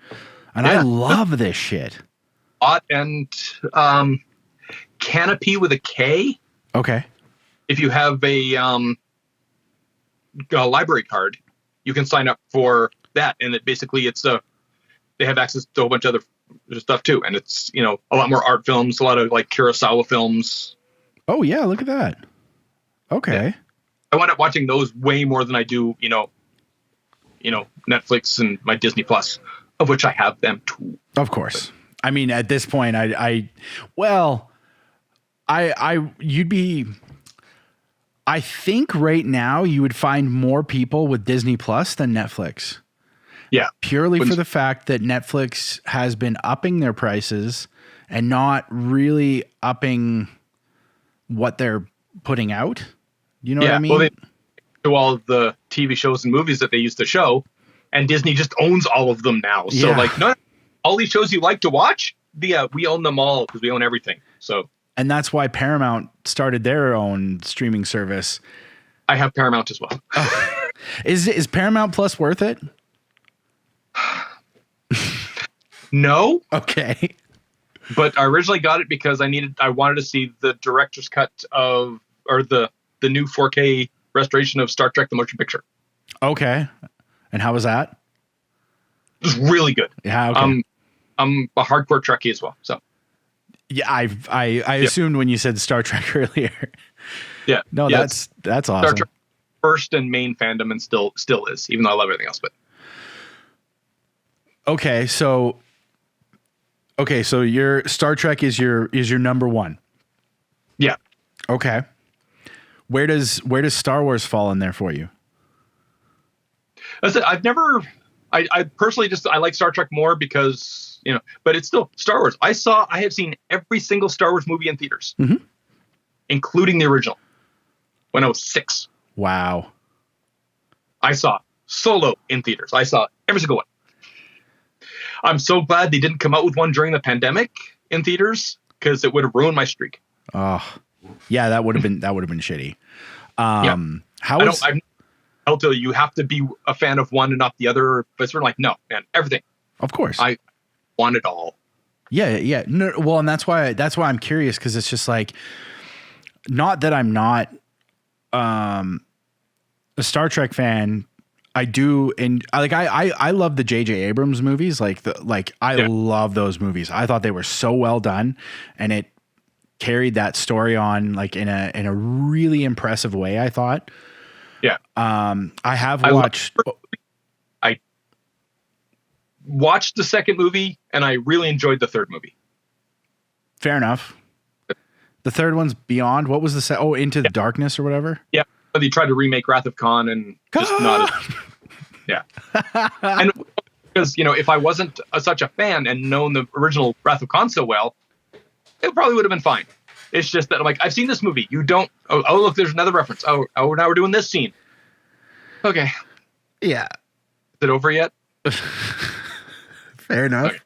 And I love this shit. And Canopy with a K. Okay. If you have a library card, you can sign up for that, and basically they have access to a whole bunch of other stuff too. And it's, a lot more art films, a lot of like Kurosawa films. Oh yeah, look at that. Okay. Yeah. I wind up watching those way more than I do, Netflix and my Disney Plus, of which I have them too. Of course. I mean, at this point, I think right now you would find more people with Disney Plus than Netflix. Yeah. Purely for the fact that Netflix has been upping their prices and not really upping what they're putting out. You know what I mean? Well, they do all of the TV shows and movies that they used to show, and Disney just owns all of them now. So all these shows you like to watch, we own them all because we own everything. So. And that's why Paramount started their own streaming service. I have Paramount as well. Oh. Is Paramount Plus worth it? No. Okay. But I originally got it because I wanted to see the director's cut or the new 4K restoration of Star Trek: The Motion Picture. Okay. And how was that? It was really good. Yeah. Okay. I'm a hardcore Trekkie as well, so. Yeah, I assumed when you said Star Trek earlier. Yeah. No, that's awesome. Star Trek first and main fandom, and still is, even though I love everything else. But okay, so your Star Trek is your number one. Yeah. Okay. Where does Star Wars fall in there for you? I said I personally I like Star Trek more because. But it's still Star Wars. I have seen every single Star Wars movie in theaters, including the original, when I was 6. Wow. I saw Solo in theaters. I saw every single one. I'm so glad they didn't come out with one during the pandemic in theaters, because it would have ruined my streak. Oh, yeah, that would have been shitty. I'll tell you have to be a fan of one and not the other. But it's sort of like, no, man, everything. Of course. I want it all. Yeah. No, well, and that's why I'm curious, because it's just like, not that I'm not a Star Trek fan. I do, and I love the J.J. Abrams movies. I love those movies. I thought they were so well done, and it carried that story on in a really impressive way, I thought. Yeah. I watched the second movie, and I really enjoyed the third movie. Fair enough. The third one's Beyond. What was the Into the Darkness or whatever? Yeah. They tried to remake Wrath of Khan, and just not as, yeah. And because, if I wasn't such a fan and known the original Wrath of Khan so well, it probably would have been fine. It's just that I'm like, I've seen this movie. You don't. Oh, look, there's another reference. Oh, now we're doing this scene. Okay. Yeah. Is it over yet? Fair enough.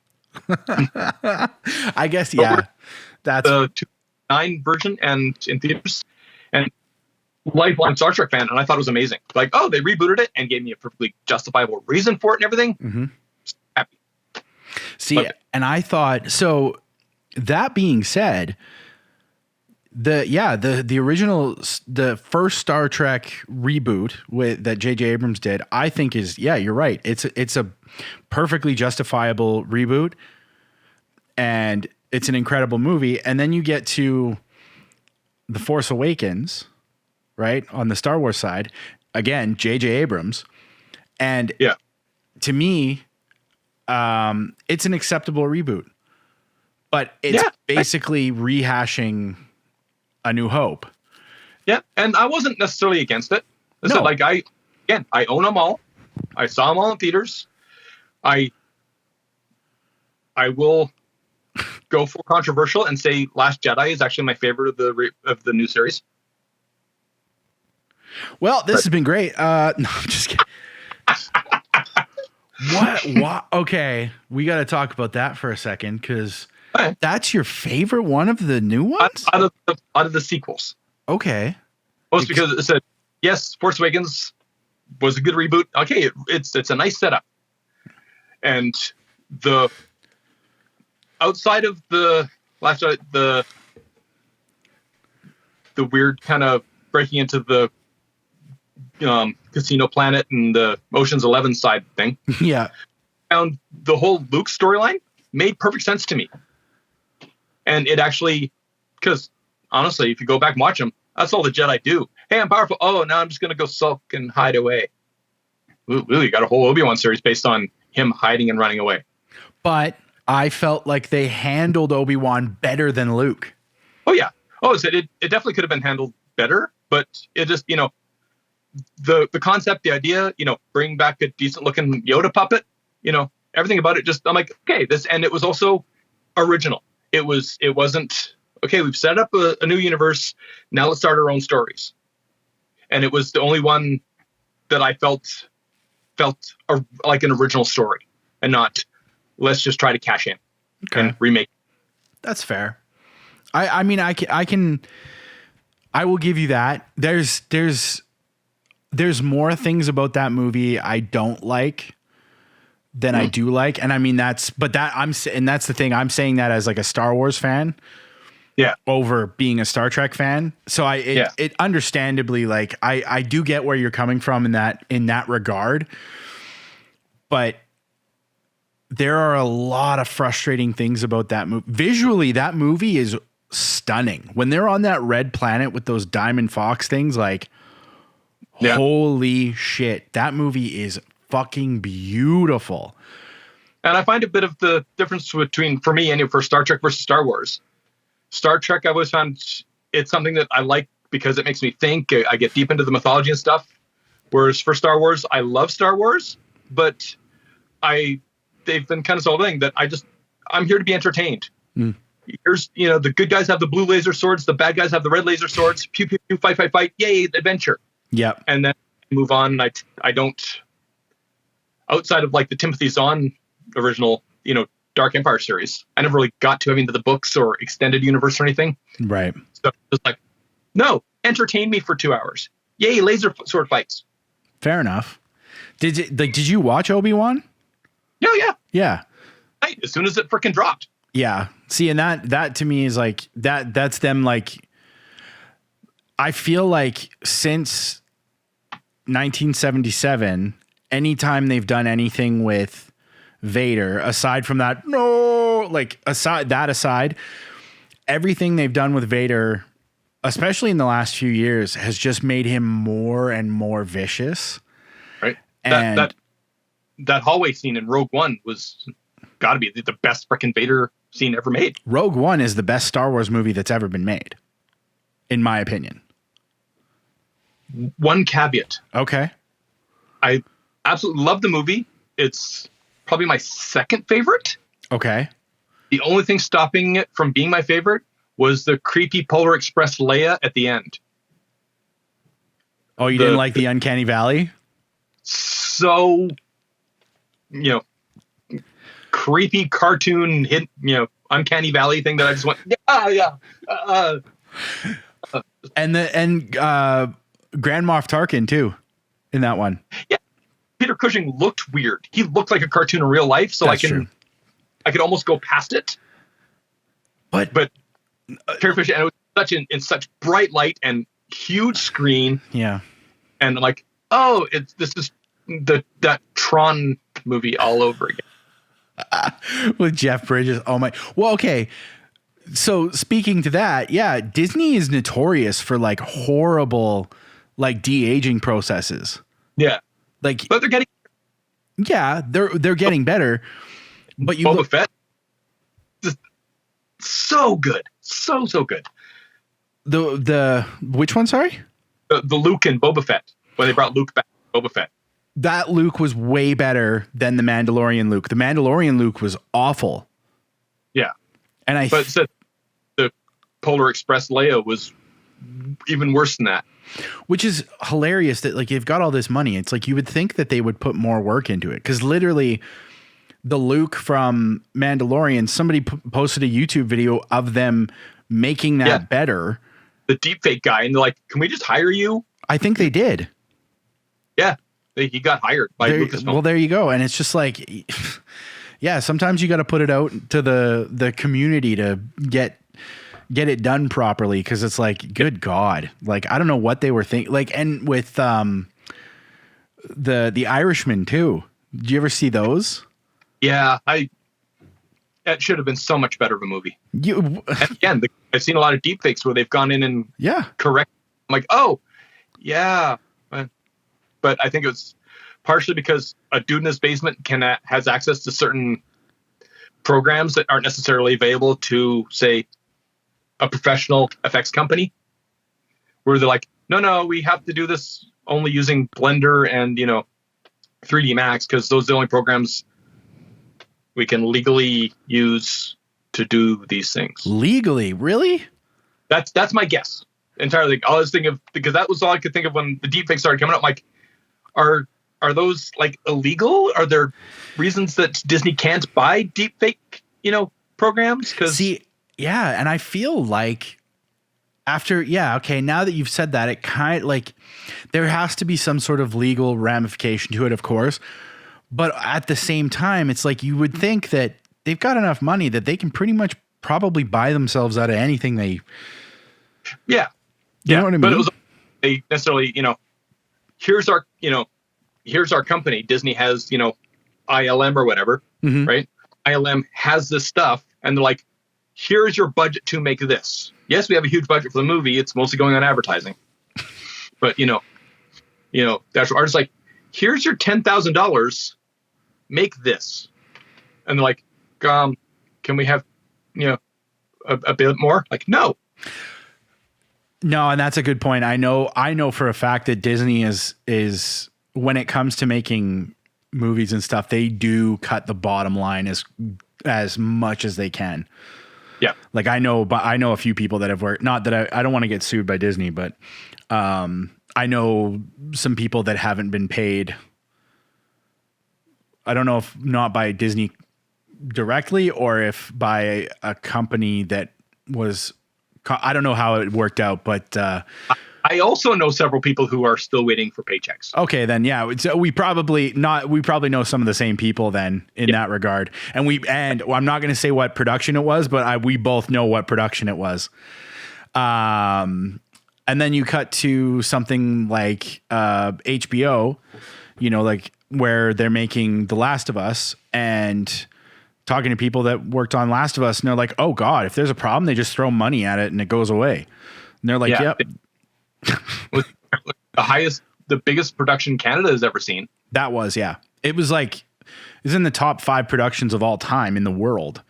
I guess, yeah. That's the 2009 version and in theaters, and lifelong Star Trek fan, and I thought it was amazing. Like, oh, they rebooted it and gave me a perfectly justifiable reason for it and everything. Mm-hmm. Happy. See, and I thought, so that being said, the original, the first Star Trek reboot that J.J. Abrams did, I think is, you're right. It's a perfectly justifiable reboot, and it's an incredible movie. And then you get to The Force Awakens, right? On the Star Wars side, again, J.J. Abrams. And to me, it's an acceptable reboot, but it's basically rehashing A New Hope. Yeah, and I wasn't necessarily against it. So, I own them all. I saw them all in theaters. I will go for controversial and say Last Jedi is actually my favorite of the new series. Well, this has been great. No, I'm just kidding. What? Okay, we got to talk about that for a second, because that's your favorite one of the new ones? Out of the sequels. Okay. Most because it said, yes, Force Awakens was a good reboot. Okay, it's a nice setup. And the outside of the last the weird kind of breaking into the Casino Planet and the Ocean's 11 side thing. Yeah. Found the whole Luke storyline made perfect sense to me. And it actually, because honestly, if you go back and watch them, that's all the Jedi do. Hey, I'm powerful. Oh, now I'm just going to go sulk and hide away. Ooh, you got a whole Obi-Wan series based on him hiding and running away. But I felt like they handled Obi-Wan better than Luke. Oh, yeah. Oh, so it definitely could have been handled better, but it just, the concept, the idea, bring back a decent looking Yoda puppet, everything about it. Just, I'm like, okay, and it was also original. It wasn't, okay, we've set up a new universe. Now let's start our own stories. And it was the only one that I felt like an original story and not, let's just try to cash in and remake. That's fair. I mean, I will give you that. There's more things about that movie I don't like than I do like. And I mean, that's the thing. I'm saying that as like a Star Wars fan. Yeah. Over being a Star Trek fan. So it understandably, like, I do get where you're coming from in that regard, but there are a lot of frustrating things about that movie. Visually, that movie is stunning. When they're on that red planet with those diamond fox things, like, holy shit, that movie is fucking beautiful. And I find a bit of the difference between, for me, and for Star Trek versus Star Wars. Star Trek, I always found it's something that I like because it makes me think. I get deep into the mythology and stuff. Whereas for Star Wars, I love Star Wars, but they've been kind of solving that I'm here to be entertained. Here's, the good guys have the blue laser swords, the bad guys have the red laser swords, pew, pew, pew, fight, fight, fight, yay, adventure. Yep. And then move on. I don't, outside of like the Timothy Zahn original, Dark Empire series, I never really got to into the books or extended universe or anything. Right. So it's like, no, entertain me for 2 hours. Yay, laser sword fights. Fair enough. Did you watch Obi-Wan? Yeah. Yeah. As soon as it freaking dropped. Yeah. See, and that to me is like that's them. Like, I feel like since 1977, anytime they've done anything with Vader, aside from that, aside, everything they've done with Vader, especially in the last few years, has just made him more and more vicious. Right. And that hallway scene in Rogue One was got to be the best freaking Vader scene ever made. Rogue One is the best Star Wars movie that's ever been made, in my opinion. One caveat. Okay. I absolutely love the movie. It's probably my second favorite. Okay. The only thing stopping it from being my favorite was the creepy Polar Express Leia at the end. Oh, you didn't like the Uncanny Valley? So, creepy cartoon hit, Uncanny Valley thing that I just went, and Grand Moff Tarkin too, in that one. Yeah, Peter Cushing looked weird. He looked like a cartoon in real life, so I could almost go past it. But Carrie Fisher, and it was in such bright light and huge screen. Yeah, and I'm like, oh, this is that Tron movie all over again with Jeff Bridges. Oh my! Well, okay. So speaking to that, yeah, Disney is notorious for like horrible, like de-aging processes. Yeah, like, but they're getting. Yeah, they're getting better. But you Boba Fett, just so good, so good. The which one? Sorry, the Luke and Boba Fett, when they brought Luke back, Boba Fett. That Luke was way better than the Mandalorian Luke. The Mandalorian Luke was awful. Yeah, and the Polar Express Leia was even worse than that. Which is hilarious that like they've got all this money. It's like you would think that they would put more work into it, because literally the Luke from Mandalorian, somebody posted a YouTube video of them making that better. The deepfake guy, and they're like, "Can we just hire you?" I think they did. Yeah, he got hired by Lucasfilm. Well, there you go. And it's just like, yeah, sometimes you got to put it out to the community to get it done properly, because it's like, good God, like I don't know what they were thinking. Like, and with the Irishman too. Did you ever see those? Yeah, that should have been so much better of a movie. You, And again, I've seen a lot of deepfakes where they've gone in and yeah. correct. I'm like, oh, yeah. But I think it was partially because a dude in his basement has access to certain programs that aren't necessarily available to, say, a professional effects company, where they're like, no, we have to do this only using Blender and 3D Max because those are the only programs we can legally use to do these things. Legally, really? That's my guess entirely. I was thinking of, because that was all I could think of when the deepfakes started coming up. Like, are those like illegal? Are there reasons that Disney can't buy deepfake programs? Because yeah, and I feel like now that you've said that, it kind of like there has to be some sort of legal ramification to it, of course. But at the same time, it's like you would think that they've got enough money that they can pretty much probably buy themselves out of anything they. Yeah. You know what I mean? But it was they necessarily, here's our company. Disney has, ILM or whatever, right? ILM has this stuff, and they're like, here's your budget to make this. Yes, we have a huge budget for the movie. It's mostly going on advertising. But, the actual artist's like, here's your $10,000. Make this. And they're like, can we have, a bit more? Like, no. No, and that's a good point. I know for a fact that Disney is when it comes to making movies and stuff, they do cut the bottom line as much as they can. Yeah. Like I know a few people that have worked, not that I don't want to get sued by Disney, but I know some people that haven't been paid. I don't know if not by Disney directly or if by a company that was, I don't know how it worked out, but I also know several people who are still waiting for paychecks. Okay, then yeah, we probably know some of the same people then in that regard. And I'm not going to say what production it was, but we both know what production it was. And then you cut to something like HBO, like where they're making The Last of Us, and talking to people that worked on Last of Us, and they're like, "Oh God, if there's a problem, they just throw money at it and it goes away." And they're like, "Yep." The biggest production Canada has ever seen. That was, yeah. It was like, it's in the top 5 productions of all time in the world.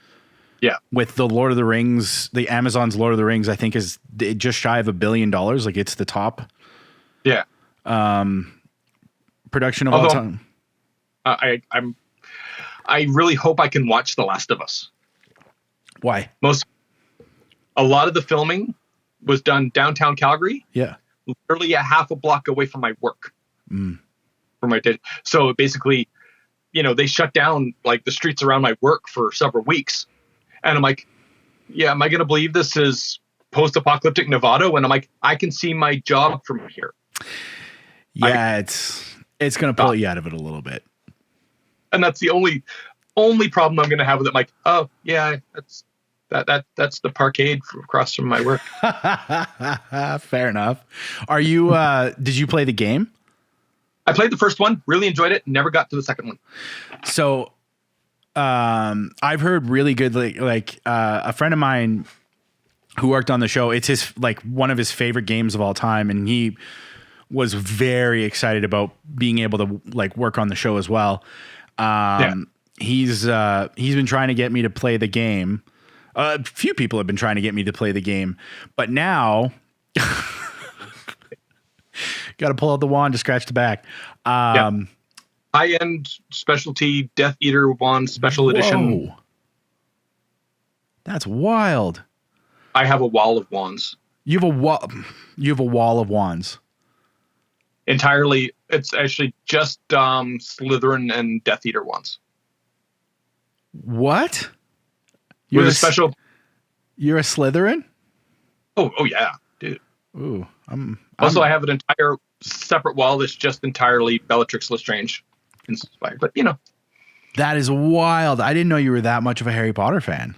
Yeah. With the Lord of the Rings, the Amazon's Lord of the Rings, I think is just shy of $1 billion. Like it's the top. Yeah. Production of all time. I really hope I can watch The Last of Us. Why? A lot of the filming was done downtown Calgary. Yeah. Literally a half a block away from my work. For my day. So basically, they shut down like the streets around my work for several weeks. And I'm like, yeah, am I going to believe this is post-apocalyptic Nevada? When I'm like, I can see my job from here. Yeah, it's going to pull you out of it a little bit. And that's the only problem I'm going to have with it. I'm like, oh yeah, that's the parkade across from my work. Fair enough. Are you, did you play the game? I played the first one, really enjoyed it, never got to the second one. So, I've heard really good, like a friend of mine who worked on the show, it's one of his favorite games of all time. And he was very excited about being able to work on the show as well. He's been trying to get me to play the game. A few people have been trying to get me to play the game, but now got to pull out the wand to scratch the back. High-end specialty Death Eater wand special edition. That's wild. I have a wall of wands. You have a wall of wands. Entirely, it's actually just Slytherin and Death Eater wands. What? You're a special. You're a Slytherin? Oh yeah, dude. Ooh, I have an entire separate wall that's just entirely Bellatrix Lestrange inspired. But that is wild. I didn't know you were that much of a Harry Potter fan.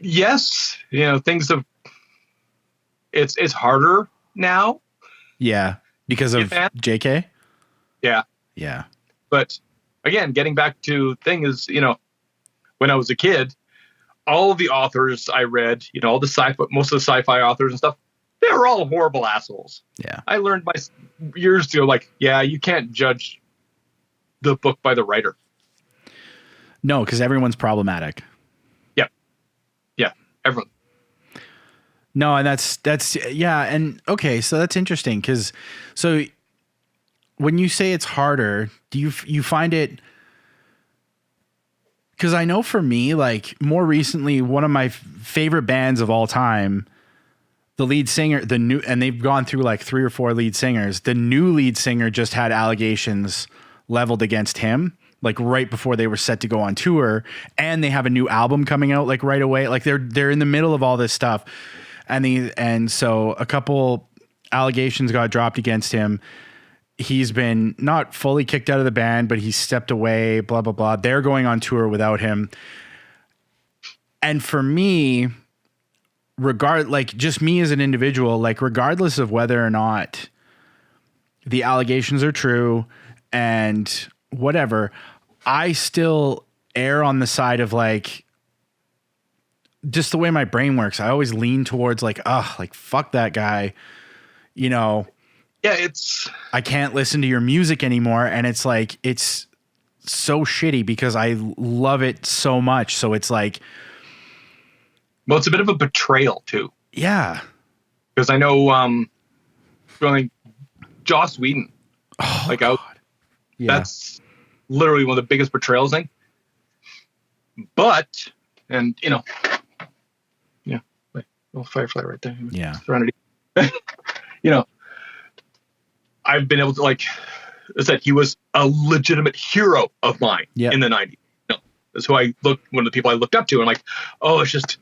Yes, things have. It's harder now. Yeah, because of JK. Yeah. Yeah. But again, getting back to thing is, when I was a kid, all of the authors I read, all the most of the sci-fi authors and stuff, they were all horrible assholes. Yeah. I learned my years ago, like, yeah, you can't judge the book by the writer. No, because everyone's problematic. Yeah. Yeah. Everyone. No, and that's yeah, and okay, so that's interesting because so when you say it's harder, do you find it? Because I know for me, like more recently, one of my favorite bands of all time, the lead singer, and they've gone through like 3 or 4 lead singers. The new lead singer just had allegations leveled against him, like right before they were set to go on tour, and they have a new album coming out like right away. Like they're in the middle of all this stuff. And so a couple allegations got dropped against him. He's been not fully kicked out of the band, but he's stepped away, blah, blah, blah. They're going on tour without him. And for me, just me as an individual, like regardless of whether or not the allegations are true and whatever, I still err on the side of like, just the way my brain works, I always lean towards like, fuck that guy, Yeah, I can't listen to your music anymore. And it's like, it's so shitty because I love it so much. So it's like, well, it's a bit of a betrayal too. Yeah. Because I know, Joss Whedon, that's literally one of the biggest betrayals thing. But, and little firefly right there. Yeah. I've been able to, like I said, he was a legitimate hero of mine in the 90s. That's who one of the people I looked up to. And I'm like, it's just,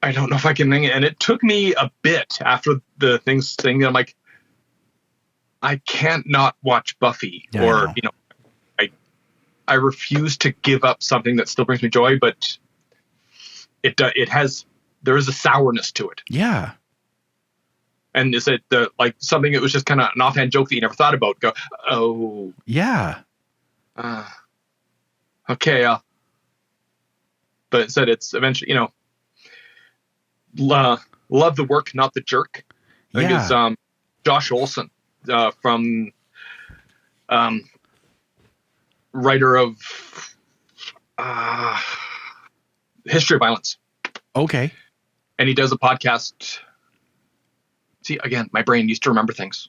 I don't know if I can think it. And it took me a bit after the thing. I'm like, I can't not watch Buffy I refuse to give up something that still brings me joy, but there is a sourness to it. Yeah. And is it something that was just kind of an offhand joke that you never thought about? Go, oh. Yeah. Okay. But instead it's eventually, love the work, not the jerk. I think it's Josh Olson from writer of History of Violence. Okay. And he does a podcast. See, again, my brain used to remember things.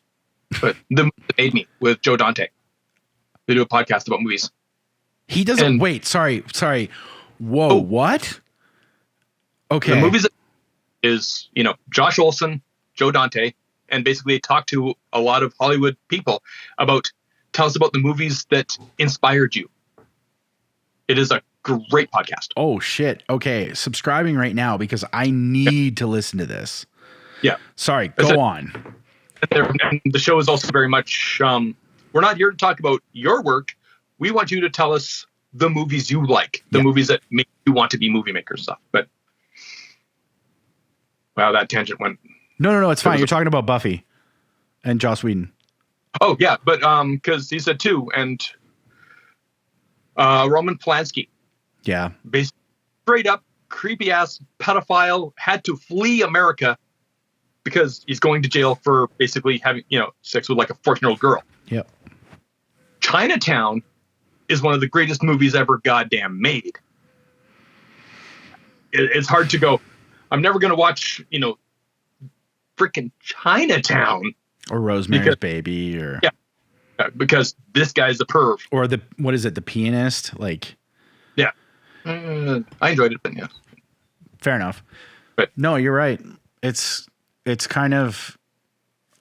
But The Movie That Made Me with Joe Dante. They do a podcast about movies. He doesn't. Wait, sorry. Whoa, what? Okay. The movies is, Josh Olson, Joe Dante, and basically they talk to a lot of Hollywood people tell us about the movies that inspired you. It is a great podcast. Oh, shit. Okay. Subscribing right now because I need to listen to this. Yeah. Sorry. Go on. And the show is also very much, we're not here to talk about your work. We want you to tell us the movies you like, the movies that make you want to be movie makers stuff. But wow, that tangent went. No. It's fine. You're talking about Buffy and Joss Whedon. Oh yeah. But, cause he said too. And, Roman Polanski. Yeah. Basically straight up creepy ass pedophile had to flee America because he's going to jail for basically having, sex with like a 14-year-old girl. Yep. Chinatown is one of the greatest movies ever goddamn made. It's hard to go, I'm never going to watch, freaking Chinatown. Or Rosemary's Baby or. Yeah. Because this guy's a perv. Or what is it? The Pianist? Like. Yeah. I enjoyed it, but yeah. Fair enough. But no, you're right. It's kind of,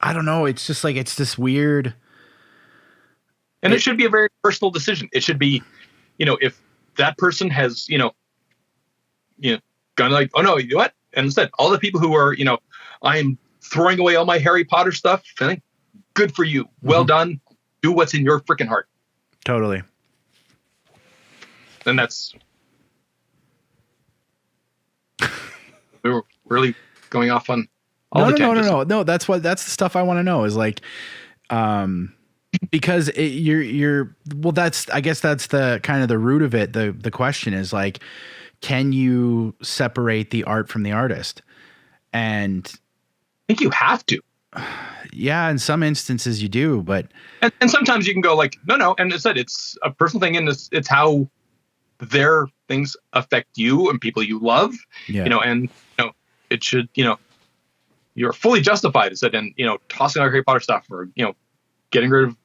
I don't know. It's just like, it's this weird. And it should be a very personal decision. It should be, if that person has, gone like, oh no, you know what? And instead, all the people who are, I'm throwing away all my Harry Potter stuff. I think good for you. Well done. Do what's in your freaking heart. Totally. And that's, we were really going off on all the tangents. No. That's the stuff I want to know is like, because well, I guess that's the kind of the root of it. The question is like, can you separate the art from the artist? And I think you have to. yeah, in some instances you do, but and sometimes you can go like, no. And as I said, it's a personal thing, and it's how their things affect you and people you love, and it should, you're fully justified, as I said, in, tossing out Harry Potter stuff, or, getting rid of,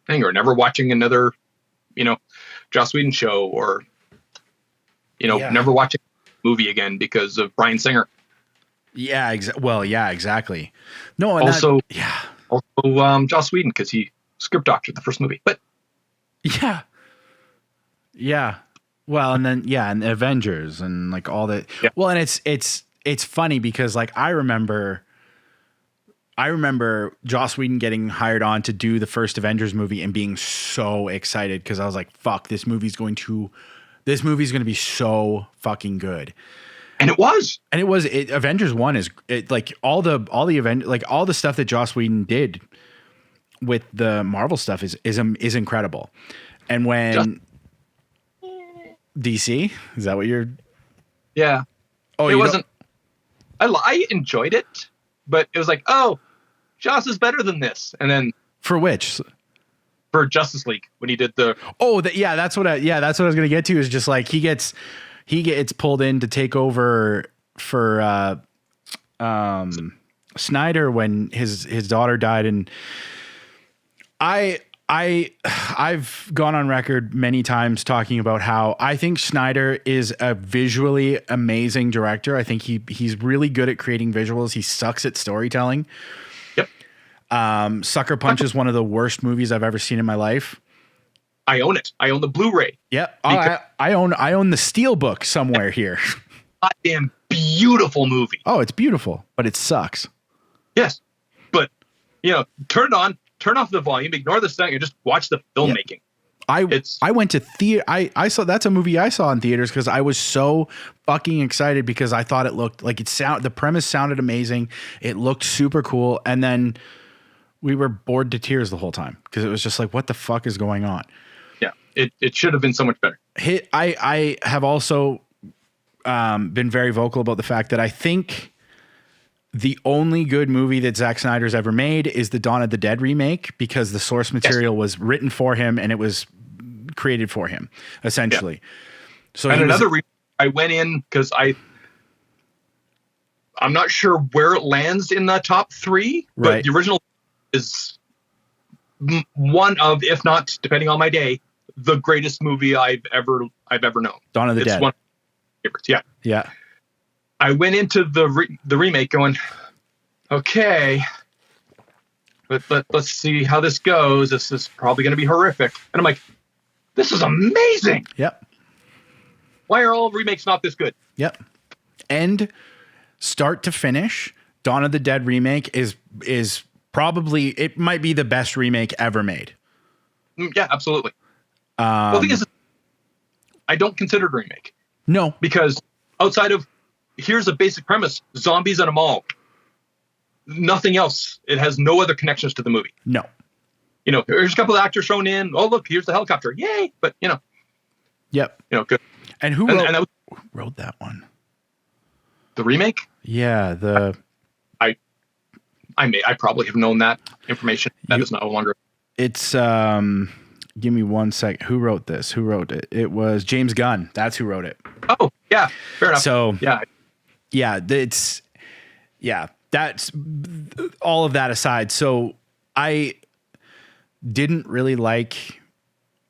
thing, or never watching another, Joss Whedon show, or, never watching a movie again because of Bryan Singer. Yeah. Exactly. No. And also Joss Whedon, because he script doctored the first movie, but yeah. Well, and then and Avengers and like all that. Yeah. Well, and it's funny because like I remember Joss Whedon getting hired on to do the first Avengers movie and being so excited because I was like, "Fuck, this movie's going to be so fucking good." And it was. Avengers 1 is like all the event, like all the stuff that Joss Whedon did with the Marvel stuff is incredible. And when DC, is that what you're? Yeah. Oh, it wasn't. I enjoyed it, but it was like, oh, Joss is better than this. And then for which? For Justice League, when he did the. Oh, that's what I was going to get to. Is just like he gets pulled in to take over for Snyder when his daughter died, and I've gone on record many times talking about how I think Snyder is a visually amazing director. I think he's really good at creating visuals. He sucks at storytelling. Yep. Sucker Punch is one of the worst movies I've ever seen in my life. I own it. I own the Blu-ray. Yep. I own the Steelbook somewhere here. Goddamn beautiful movie. Oh, it's beautiful, but it sucks. Yes. But, turn it on, turn off the volume, ignore the sound, and just watch the filmmaking. Yep. I went to theater. I saw, that's a movie I saw in theaters because I was so fucking excited because I thought it looked like the premise sounded amazing. It looked super cool. And then we were bored to tears the whole time because it was just like, what the fuck is going on? Yeah. It should have been so much better. I have also been very vocal about the fact that I think the only good movie that Zack Snyder's ever made is the Dawn of the Dead remake because the source material was written for him and it was created for him, essentially. Yeah. So and another I went in because I'm not sure where it lands in the top 3, but the original is one of, if not, depending on my day, the greatest movie I've ever known. Dawn of the Dead. One of my favorites. Yeah. Yeah. I went into the remake going, okay, but let's see how this goes. This is probably going to be horrific. And I'm like, this is amazing. Yep. Why are all remakes not this good? Yep. And start to finish, Dawn of the Dead remake is probably, it might be the best remake ever made. Yeah, absolutely. Well, the thing is, I don't consider it a remake. No. Because outside of, here's a basic premise, zombies in a mall. Nothing else. It has no other connections to the movie. No. There's a couple of actors thrown in. Oh, look, here's the helicopter. Yay. But, Yep. Good. And who wrote that one? The remake? Yeah. I probably have known that information. That is no longer. It's, give me one sec. Who wrote this? Who wrote it? It was James Gunn. That's who wrote it. Oh, yeah. Fair enough. So, that's all of that aside. So I didn't really like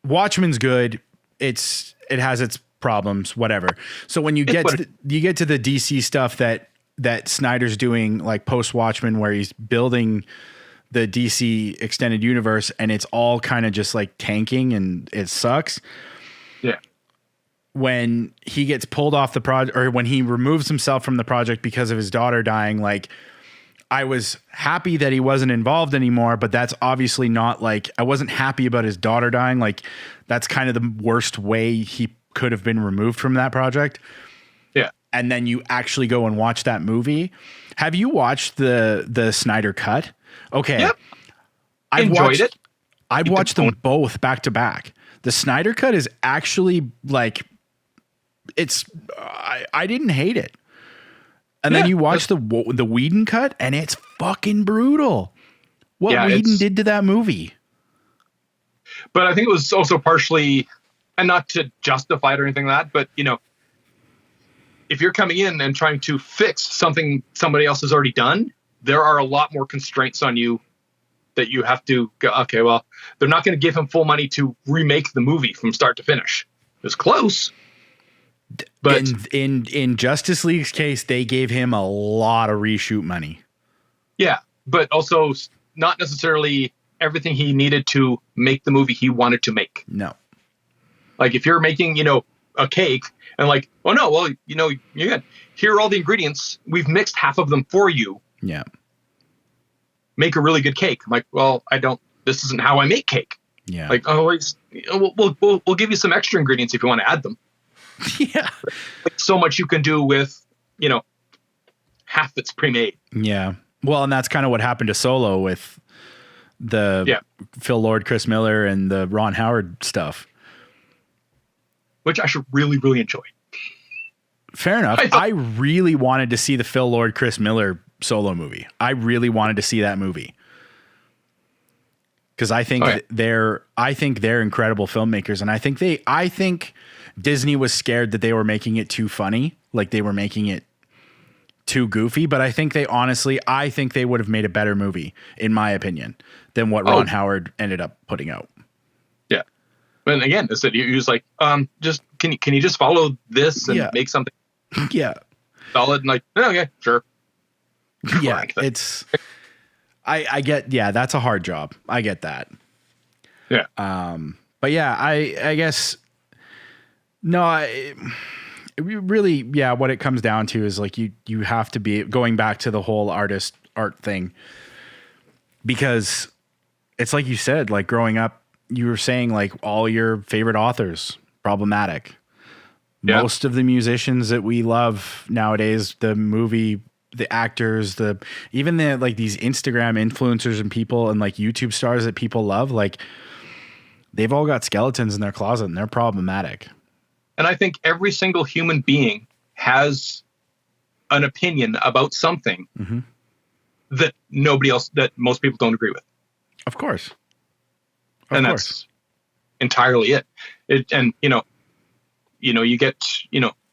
Watchmen's good. It has its problems, whatever. So when you get to the DC stuff that Snyder's doing, like post Watchmen, where he's building the DC extended universe and it's all kind of just like tanking and it sucks. Yeah. When he gets pulled off the project, or when he removes himself from the project because of his daughter dying, like, I was happy that he wasn't involved anymore, but that's obviously not like, I wasn't happy about his daughter dying. Like, that's kind of the worst way he could have been removed from that project. Yeah. And then you actually go and watch that movie. Have you watched the Snyder cut? Okay. Yep. enjoyed it. I've watched them both back to back. The Snyder Cut is actually like, I didn't hate it. And then you watch the Whedon cut, and it's fucking brutal. What Whedon did to that movie. But I think it was also partially, and not to justify it or anything like that, but, you know, if you're coming in and trying to fix something somebody else has already done, there are a lot more constraints on you that you have to go, okay, well, they're not going to give him full money to remake the movie from start to finish. It was close. But in Justice League's case, they gave him a lot of reshoot money. Yeah, but also not necessarily everything he needed to make the movie he wanted to make. No. Like if you're making, you know, a cake and like, oh no, well, you know, you're good. Here are all the ingredients. We've mixed half of them for you. Yeah. Make a really good cake. I'm like, well, this isn't how I make cake. Yeah. Like, oh, we'll give you some extra ingredients if you want to add them. Yeah. Like, so much you can do with, you know, half that's pre-made. Yeah. Well, and that's kind of what happened to Solo with the Phil Lord, Chris Miller, and the Ron Howard stuff. Which I should really, really enjoy. Fair enough. I really wanted to see the Phil Lord, Chris Miller Solo movie. I really wanted to see that movie. Because I think they're incredible filmmakers, and I think Disney was scared that they were making it too funny, like they were making it too goofy. But I think they would have made a better movie, in my opinion, than what Ron Howard ended up putting out. Yeah, but again, I said he was like, just can you just follow this and make something, solid? And like, okay, sure. Yeah, it's. I get, that's a hard job. I get that. Yeah. But yeah, I guess, no, really, what it comes down to is like, you have to be going back to the whole art thing, because it's like you said, like growing up, you were saying like all your favorite authors, problematic. Yeah. Most of the musicians that we love nowadays, the actors, even like these Instagram influencers and people and like YouTube stars that people love, like they've all got skeletons in their closet and they're problematic. And I think every single human being has an opinion about something that most people don't agree with. Of course. That's entirely it. And you get,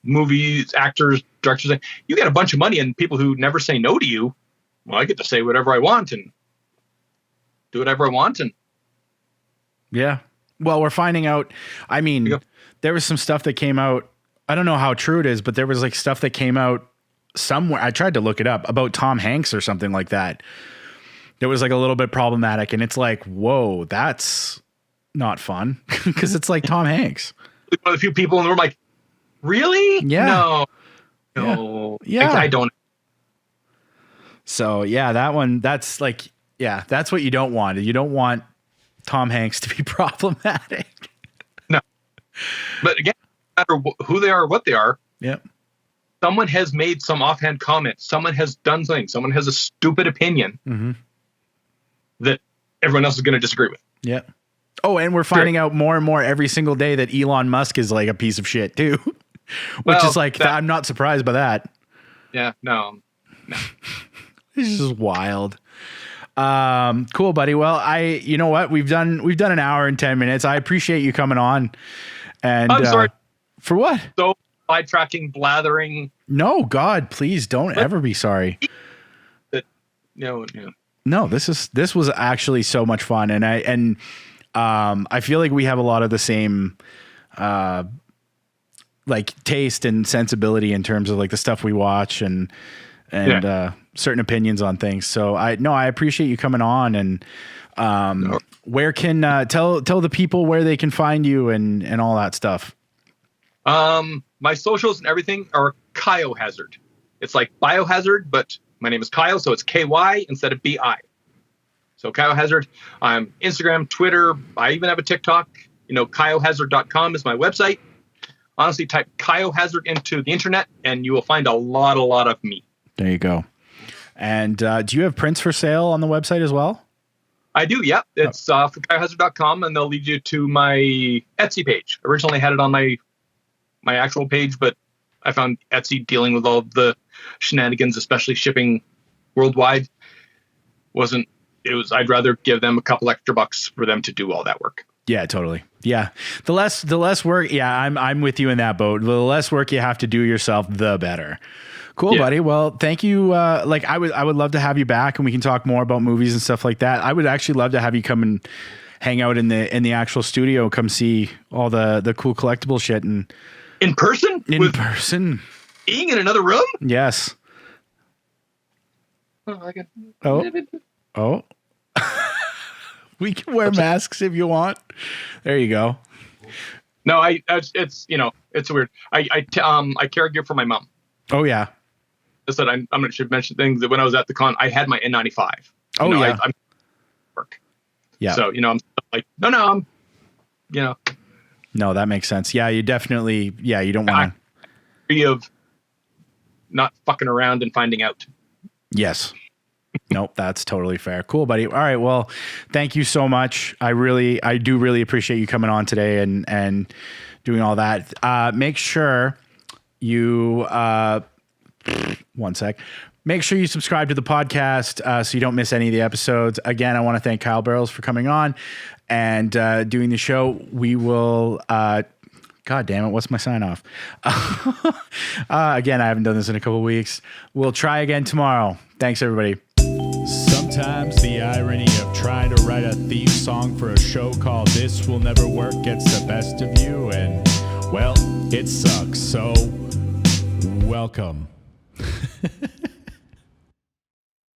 movies, actors, directors, you get a bunch of money and people who never say no to you. Well, I get to say whatever I want and do whatever I want. And yeah, well, we're finding out. I mean, there was some stuff that came out. I don't know how true it is, but there was like stuff that came out somewhere. I tried to look it up about Tom Hanks or something like that. It was like a little bit problematic, and it's like, whoa, that's not fun because it's like Tom Hanks. One of the few people in the room like, really? Yeah. No. Yeah. I don't. So yeah, that's like, that's what you don't want. You don't want Tom Hanks to be problematic. No. But again, no matter who they are or what they are. Yep. Someone has made some offhand comment. Someone has done something. Someone has a stupid opinion that everyone else is going to disagree with. Yeah. Oh, and we're finding out more and more every single day that Elon Musk is like a piece of shit too, which is like, I'm not surprised by that. Yeah, no. This is wild. Cool, buddy. Well, you know what? We've done an hour and 10 minutes. I appreciate you coming on. And I'm sorry. For what? So sidetracking, blathering. No, God, please don't ever be sorry. No, this was actually so much fun. And I feel like we have a lot of the same, like taste and sensibility in terms of like the stuff we watch and certain opinions on things. So I appreciate you coming on. And where can tell the people where they can find you and all that stuff. My socials and everything are Kyohazard. It's like Biohazard, but my name is Kyle, so it's KY instead of BI. So Kyohazard. I'm Instagram, Twitter. I even have a TikTok. Kyohazard.com is my website. Honestly, type Kyohazard into the internet, and you will find a lot of me. There you go. And do you have prints for sale on the website as well? I do. Yep. It's for Kyohazard.com, and they'll lead you to my Etsy page. Originally had it on my actual page, but I found Etsy dealing with all the shenanigans, especially shipping worldwide, I'd rather give them a couple extra bucks for them to do all that work. Yeah, totally. Yeah. The less work. Yeah, I'm with you in that boat. The less work you have to do yourself, the better. Cool, buddy. Well, thank you. I would love to have you back, and we can talk more about movies and stuff like that. I would actually love to have you come and hang out in the actual studio, come see all the cool collectible shit and in person. Being in another room. Yes. Oh. We can wear masks if you want. There you go. No, it's weird. I carry gear for my mom. Oh yeah. I said I'm going to mention things that when I was at the con, I had my N95. I'm work. Yeah. So I'm like, no, No, that makes sense. Yeah, you definitely. Yeah, you don't want to. Of not fucking around and finding out. Yes. Nope, that's totally fair. Cool, buddy. All right. Well, thank you so much. I do really appreciate you coming on today and doing all that. Make sure you, one sec. Make sure you subscribe to the podcast so you don't miss any of the episodes. Again, I want to thank Kyle Burles for coming on and doing the show. We will, God damn it, what's my sign off? Again, I haven't done this in a couple of weeks. We'll try again tomorrow. Thanks, everybody. Sometimes the irony of trying to write a theme song for a show called This Will Never Work gets the best of you, and, well, it sucks. So, welcome.